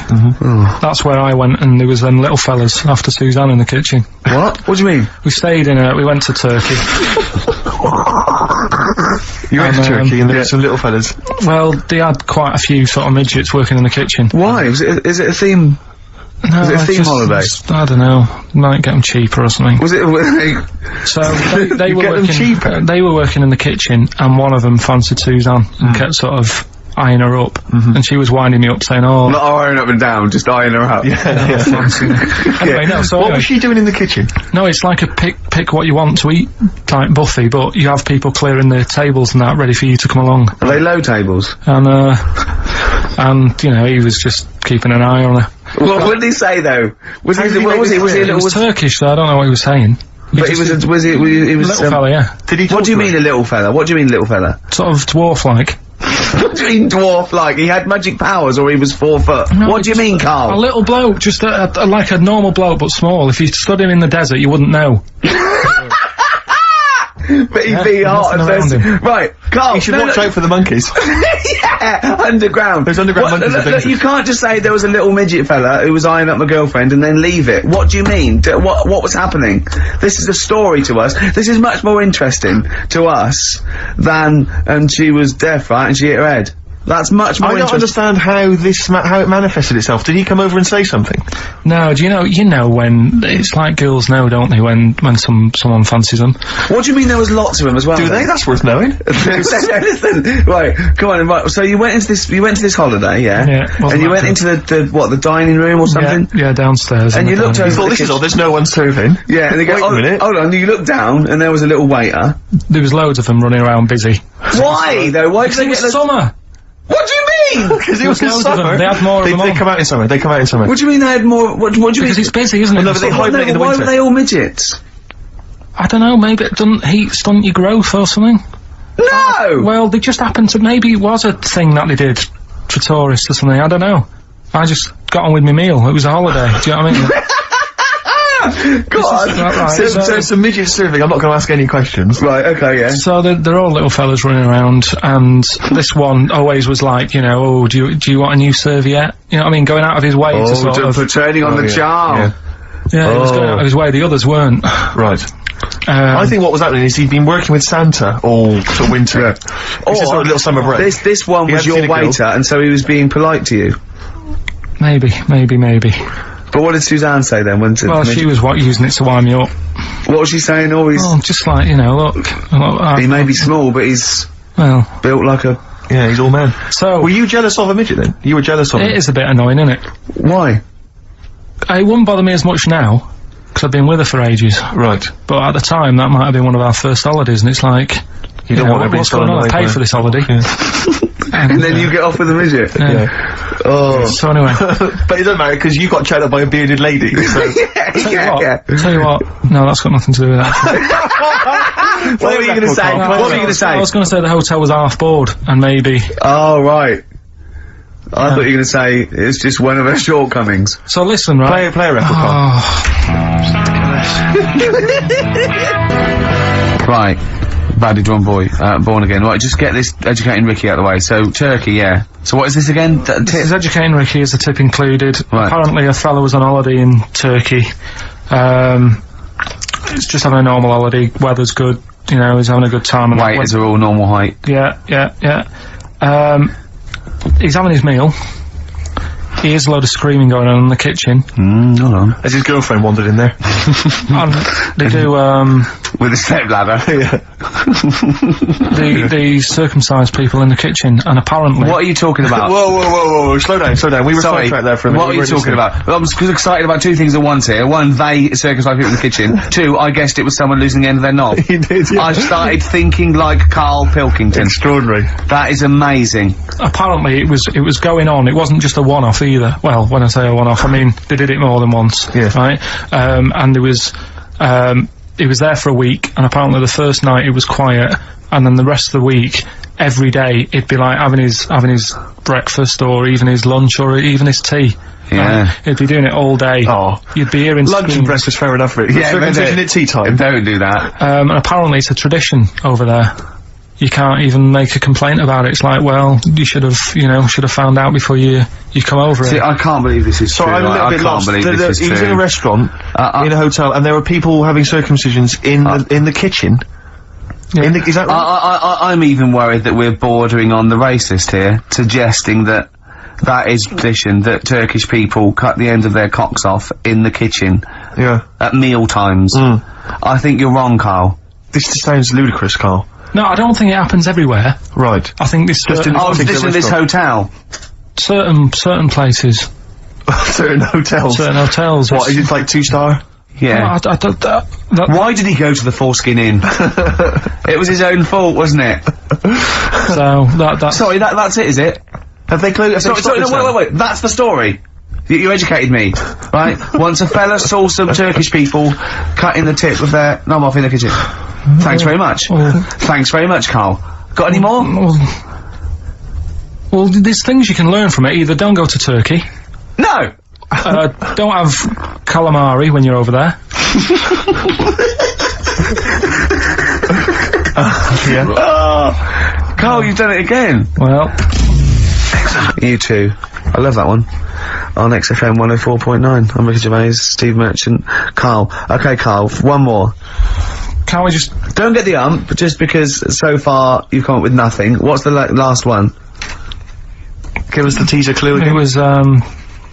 That's where I went, and there was them little fellas after Suzanne in the kitchen. What? What do you mean? We stayed we went to Turkey. You went to Turkey and there were some little fellas. Well, they had quite a few sort of midgets working in the kitchen. Why? Is it a theme? No, Was it a theme holiday? I don't know. Might get them cheaper or something. Was it? So they were get them working. cheaper? They were working in the kitchen, and one of them fancied Suzanne and kept sort of eyeing her up, and she was winding me up saying, "Oh, Not eyeing up and down, just eyeing her up. Anyway, no. So What was she doing in the kitchen? no, it's like a pick what you want to eat type buffet, but you have people clearing the tables and that ready for you to come along. Are they low tables? And you know, he was just keeping an eye on her. What did he say though? Was he? What was he? Was he a It little? was Turkish, so I don't know what he was saying. But he was little fella, yeah. Did he talk What do you to mean her? a little fella? What do you mean little fella? Sort of dwarf-like. What do you mean dwarf like? He had magic powers or he was 4 foot? No, What do you mean, A Carl? little bloke, just like a normal bloke, but small. If you stood him in the desert, you wouldn't know. But he'd be hot and nothing around thirsty. Right, Carl. You should watch out for the monkeys. Yeah, underground. Those underground monkeys are Look, dangerous. you can't just say there was a little midget fella who was eyeing up my girlfriend and then leave it. What do you mean? What was happening? This is a story to us. This is much more interesting to us than, and she was deaf, right, and she hit her head. That's much more I don't interesting. understand how how it manifested itself. Did he come over and say something? No, do you know when, it's like girls know, don't they, when someone fancies them. What do you mean there was lots of them as well? Do they? That's worth knowing. Listen, right, come on, right, so you went to this holiday, yeah? Yeah, And you went into the dining room or something? Yeah, downstairs. And in you the looked dining over Oh, the this is kitchen. all. There's no one serving. Yeah, and they go, Wait a minute. hold on, you looked down and there was a little waiter. room. There was loads of them running around busy. Why, though? Why did they It get was summer. What do you mean? Because it was in Loads of them. summer. They had more of them They on. come out in summer. They come out in summer. What do you mean they had more, what do you Because mean? it's busy, isn't it? no, but they hibernate in the Why winter. were they all midgets? I don't know, maybe it doesn't heat stunt your growth or something. No! Well, they just happened to, maybe it was a thing that they did for tourists or something, I don't know. I just got on with my meal, it was a holiday, do you know what I mean? God! Right, So it's a midget serving. I'm not going to ask any questions. Right, okay, yeah. So they're all little fellas running around, and this one always was like, you know, oh, do you want a new serviette? You know what I mean? Going out of his way to sort of... for turning on the yeah, charm. Yeah, he was going out of his way, the others weren't. Right. I think what was happening is he'd been working with Santa all sort of winter. Yeah. This is sort of a little summer break. This one He was hadn't your seen a girl. waiter, and so he was being polite to you. Maybe. But what did Suzanne say then? When Well, she was using it to wind me up. what was she saying? Oh, he's, Oh, just like, you know, look, he may be small, but he's well, built like a... Yeah, he's all man. so, Were you jealous of a midget then? You were jealous of him? it is a bit annoying, isn't it? Why? It wouldn't bother me as much now, because I've been with her for ages. Right. But at the time, that might have been one of our first holidays, and it's like, You don't know, want everything what's going on? I paid for this holiday. And then you get off with a midget? Yeah. Oh. So anyway, But it doesn't matter because you got chatted up by a bearded lady. So. tell you what, no, that's got nothing to do with that. What were you going to say? What were you going to say? I was going to say the hotel was half board, and maybe. Oh, right. I thought you were going to say it's just one of her shortcomings. So listen, right? Play a record, Carl. Right. Badly drawn boy, born again. Right, just get this educating Ricky out of the way. So, Turkey, yeah. So what is this again? This is educating Ricky, is the tip included. Right. Apparently a fella was on holiday in Turkey. It's just having a normal holiday, weather's good, you know, he's having a good time. And Waiters are all normal height. Yeah. He's having his meal. He hears a load of screaming going on in the kitchen. Hold on. As his girlfriend wandered in there. And they do, With a stepladder. Yeah. they circumcise people in the kitchen, and apparently... What are you talking about? Whoa, slow down. We were Sorry, sidetracked there for a minute. what are you talking about? Well, I'm excited about two things at once here. One, they circumcised people in the kitchen. Two, I guessed it was someone losing the end of their knob. He did, yeah. I started thinking like Karl Pilkington. Extraordinary. That is amazing. Apparently it was going on, it wasn't just a one-off either. Well, when I say a one-off, I mean, they did it more than once. Yeah. Right? And there was, he was there for a week, and apparently the first night it was quiet, and then the rest of the week, every day, it'd be like having his breakfast, or even his lunch, or even his tea. Yeah. He'd be doing it all day. Oh. You'd be hearing Lunch and screams. breakfast, fair enough, Rick. Yeah, Circumcision but at tea time. Don't do that. And apparently it's a tradition over there. You can't even make a complaint about it. It's like, well, you should have found out before you come over See, it. I can't believe this is So true. I'm a little I bit can't lost. believe this is He was true. in a restaurant, in a hotel, and there were people having circumcisions in the kitchen. Yeah. Is that right? I'm even worried that we're bordering on the racist here, suggesting that is tradition, that Turkish people cut the end of their cocks off in the kitchen Yeah. at meal times. I think you're wrong, Carl. This just sounds ludicrous, Carl. No, I don't think it happens everywhere. Right. I think this Just in Oh, particular this restaurant. hotel. certain places, Certain hotels. certain hotels. What, is it like 2-star? Yeah. I don't, that, Why did he go to the Foreskin Inn? It was his own fault, wasn't it? so that's Sorry, that's it, is it? Have they closed? Sorry, no, wait. That's the story. You educated me, right? Once a fella saw some Turkish people cutting the tip of their knob off in the kitchen. Thanks very much. Thanks very much, Carl. Got any more? Well, there's things you can learn from it. Either don't go to Turkey. No! Don't have calamari when you're over there. Yeah. Oh, Carl, you've done it again. Well. You too. I love that one. On XFM 104.9. I'm Ricky Gervais, Steve Merchant, Carl. Okay, Carl, one more. Can't we just... Don't get the ump, just because so far you've come up with nothing. What's the last one? Give us the teaser clue again. It was, I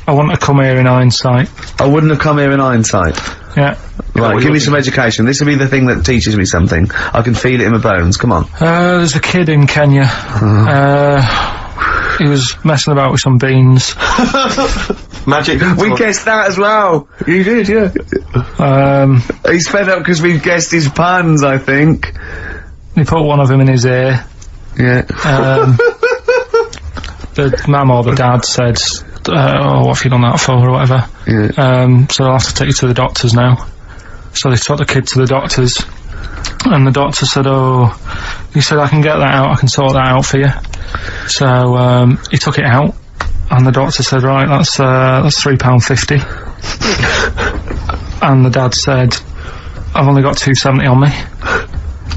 want to come here in hindsight. I wouldn't have come here in hindsight. Yeah. Right, give me some education. This will be the thing that teaches me something. I can feel it in my bones. Come on. There's a kid in Kenya. He was messing about with some beans. Magic. We guessed that as well. You did, yeah. He's fed up because we've guessed his puns, I think. He put one of them in his ear. Yeah. The mum or the dad said, oh, what have you done that for, or whatever. Yeah. So I'll have to take you to the doctors now. So they took the kid to the doctors, and the doctor said, oh, he said, I can get that out, I can sort that out for you. So, he took it out, and the doctor said, right, that's £3.50. And the dad said, I've only got £2.70 on me.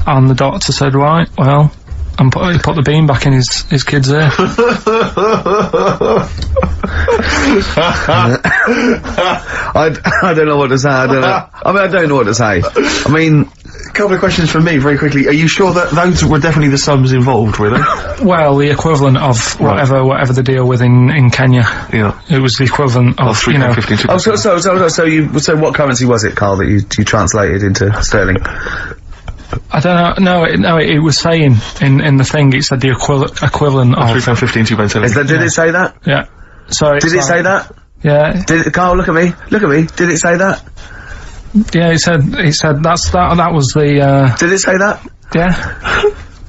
And the doctor said, right, well, and he put the bean back in his kid's ear. I don't know what to say. I don't know what to say. I mean, a couple of questions from me, very quickly. Are you sure that those were definitely the sums involved, were they? Well, the equivalent of whatever the deal with in Kenya. Yeah. It was the equivalent of, £3.50. Oh, so what currency was it, Carl, that you translated into sterling? I don't know. No, it was saying in the thing. It said the equivalent of £3.50 and £2.70. Did it say that? Yeah. So did it say that? Yeah. Carl, look at me. Look at me. Did it say that? Yeah. It said that was the. Did it say that? Yeah.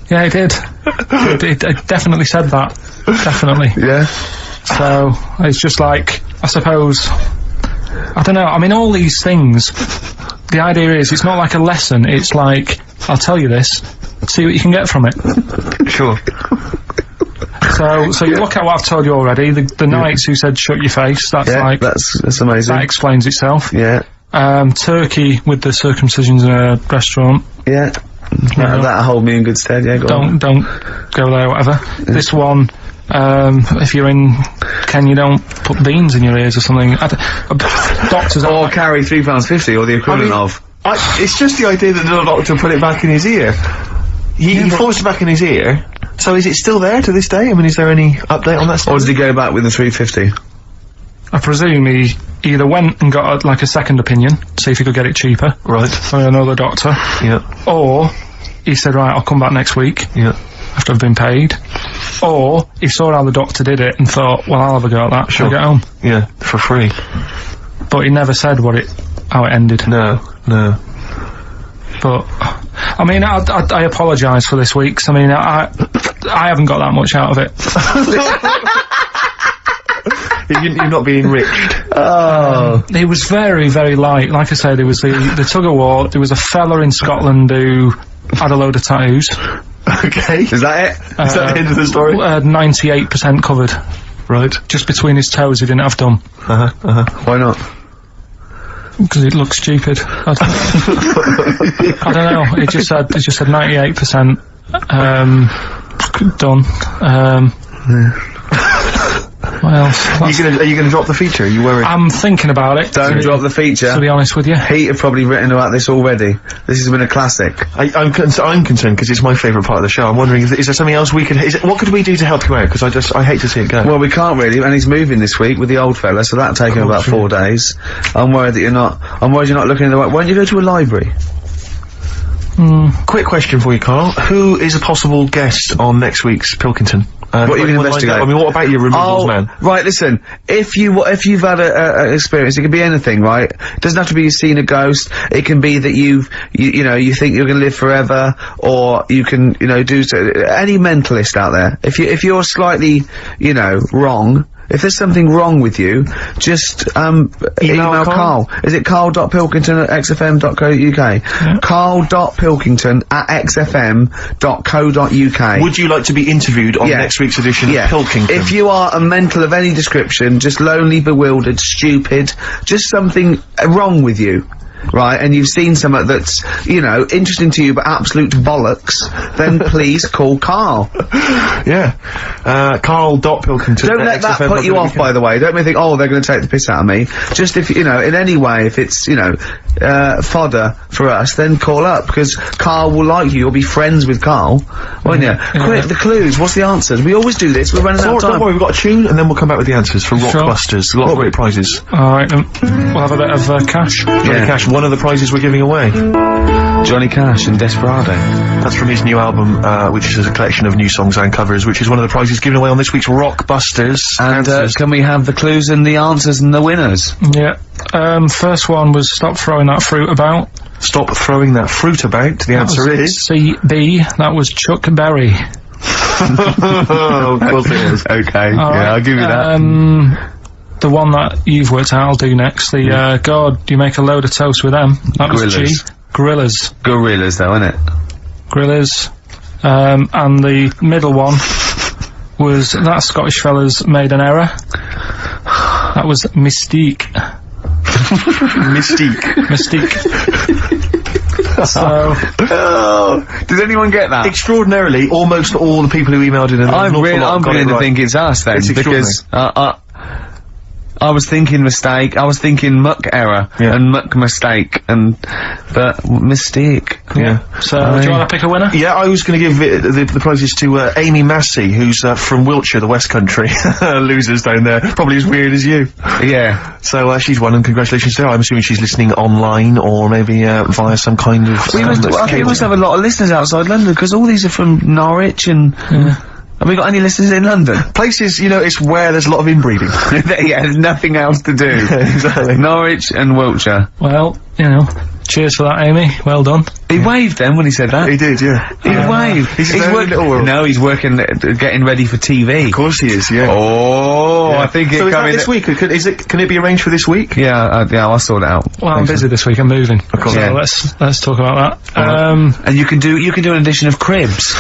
Yeah, it did. it definitely said that. Definitely. Yeah. So it's just like, I suppose, I don't know. I mean, all these things. The idea is, it's not like a lesson, it's like, I'll tell you this, see what you can get from it. Sure. So you look at what I've told you already, the knights who said shut your face, that's that's amazing. That explains itself. Yeah. Turkey with the circumcisions in a restaurant. Yeah. That'll hold me in good stead, yeah, Don't go there, whatever. Yeah. This one, if you're in Kenya, don't put beans in your ears or something. Doctors or carry £3.50 or the equivalent of. It's just the idea that the doctor put it back in his ear. He forced it back in his ear. So is it still there to this day? I mean, is there any update on that stuff? Or did he go back with the £3.50? I presume he either went and got like a second opinion, see if he could get it cheaper. Right. From another doctor. Yeah. Or he said, right, I'll come back next week. Yeah. After I've been paid. Or he saw how the doctor did it and thought, well, I'll have a go at that. Sure. I'll get home. Yeah, for free. But he never said how it ended. No. But I mean, I apologise for this week. 'Cause I mean, I haven't got that much out of it. You're not being enriched. Oh. It was very, very light. Like I said, there was the tug of war. There was a fella in Scotland who had a load of tattoos. Okay. Is that it? Is that the end of the story? 98% covered. Right. Just between his toes, he didn't have done. Why not? Because it looks stupid. I don't know. It just said 98% done. What else? Are you gonna drop the feature? Are you worried? I'm thinking about it. Don't drop the feature. To be honest with you. Heat have probably written about this already. This has been a classic. I'm concerned because it's my favourite part of the show. I'm wondering, is there something else we could, what could we do to help you out? Because I hate to see it go. Well, we can't really, and he's moving this week with the old fella, so that'll take him about 4 days. I'm worried you're not looking in the right, why don't you go to a library? Quick question for you, Carl. Who is a possible guest on next week's Pilkington? What are you going to investigate? I mean, what about your removals man? Right, listen, if you've had a experience, it can be anything, right? It doesn't have to be you've seen a ghost, it can be that you think you're going to live forever, or you can, do so, any mentalist out there, if you're slightly, wrong, If there's something wrong with you, just email Karl. Is it karl.pilkington@xfm.co.uk? Yeah. karl.pilkington@xfm.co.uk. Would you like to be interviewed on next week's edition of Pilkington? If you are a mental of any description, just lonely, bewildered, stupid, just something wrong with you, right, and you've seen something that's, you know, interesting to you but absolute bollocks, then please call Karl. Yeah. Karl.Pilkington. Don't let that put you off, by the way. Don't think, oh, they're going to take the piss out of me. Just if, you know, in any way, if it's, you know, fodder for us, then call up, because Karl will like you. You'll be friends with Karl, won't you? Quick, the clues. What's the answers? We always do this. We're running out of time. Don't worry, we've got a tune, and then we'll come back with the answers for Rockbusters. A lot of great prizes. Alright, we'll have a bit of cash. Johnny Cash, one of the prizes we're giving away. Johnny Cash and Desperado. That's from his new album, which is a collection of new songs and covers, which is one of the prizes given away on this week's Rockbusters. And can we have the clues and the answers and the winners? Yeah. First one was stop throwing that fruit about. Stop throwing that fruit about. The answer is C.B. That was Chuck Berry. Oh, of course it is. Okay. I'll give you that. The one that you've worked out, I'll do next. The God, you make a load of toast with them. That was G. Gorillas. Gorillas, though, isn't it? Gorillas. And the middle one was that Scottish fella's made an error. That was Mystique. Mystique. So, did anyone get that? Extraordinarily, almost all the people who emailed in. I'm beginning to think it's us then, because I was thinking mistake, I was thinking muck error, and muck mistake, but mistake. Yeah. So, do you want to pick a winner? Yeah, I was going to give the prizes to Amy Massey, who's from Wiltshire, the West Country. Losers down there. Probably as weird as you. Yeah. So, she's won, and congratulations to her. I'm assuming she's listening online, or maybe via some kind of... I think we must have a lot of listeners outside London, because all these are from Norwich and... Have we got any listeners in London? Places, you know, it's where there's a lot of inbreeding. Yeah, there's nothing else to do. Exactly. Norwich and Wiltshire. Well, you know, cheers for that, Amy. Well done. He waved then when he said that. He did, yeah. He waved. He's working. No, he's working, getting ready for TV. Of course he is, yeah. Oh, I think so is that this week? Can it be arranged for this week? Yeah, I'll sort it out. Well, I'm busy this week. I'm moving. Of course. So let's talk about that. And you can do an edition of Cribs.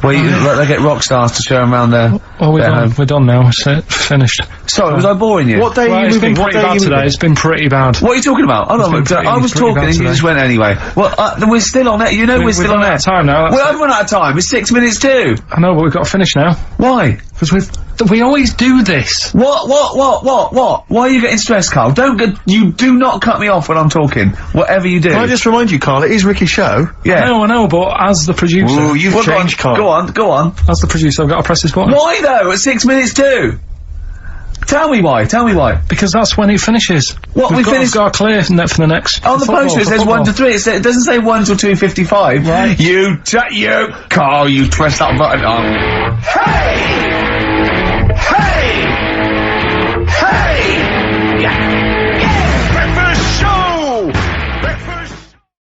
Where they get rock stars to show them around their home. We're done now. It's finished. Sorry, was I boring you? What day are you moving? What day are you today? It's been pretty bad. What are you talking about? Hold on, I was talking and you just went anyway. Well, we're still on it. You know we're still on it. We've run out of time now. We haven't run out of time. It's 6 minutes to. I know, but we've got to finish now. Why? Because we always do this. What? Why are you getting stressed, Karl? You do not cut me off when I'm talking. Whatever you do. Can I just remind you, Karl, it is Ricky's show. Yeah. I know, but as the producer... Ooh, you've changed, Karl. Go on. As the producer, I've got to press this button. Why though? At 6 minutes to? Tell me why. Because that's when it finishes. We've got to clear for the next... On the poster it says 1 to 3. It doesn't say 1 till 2:55. Right. You, Karl, you press that button on. Hey!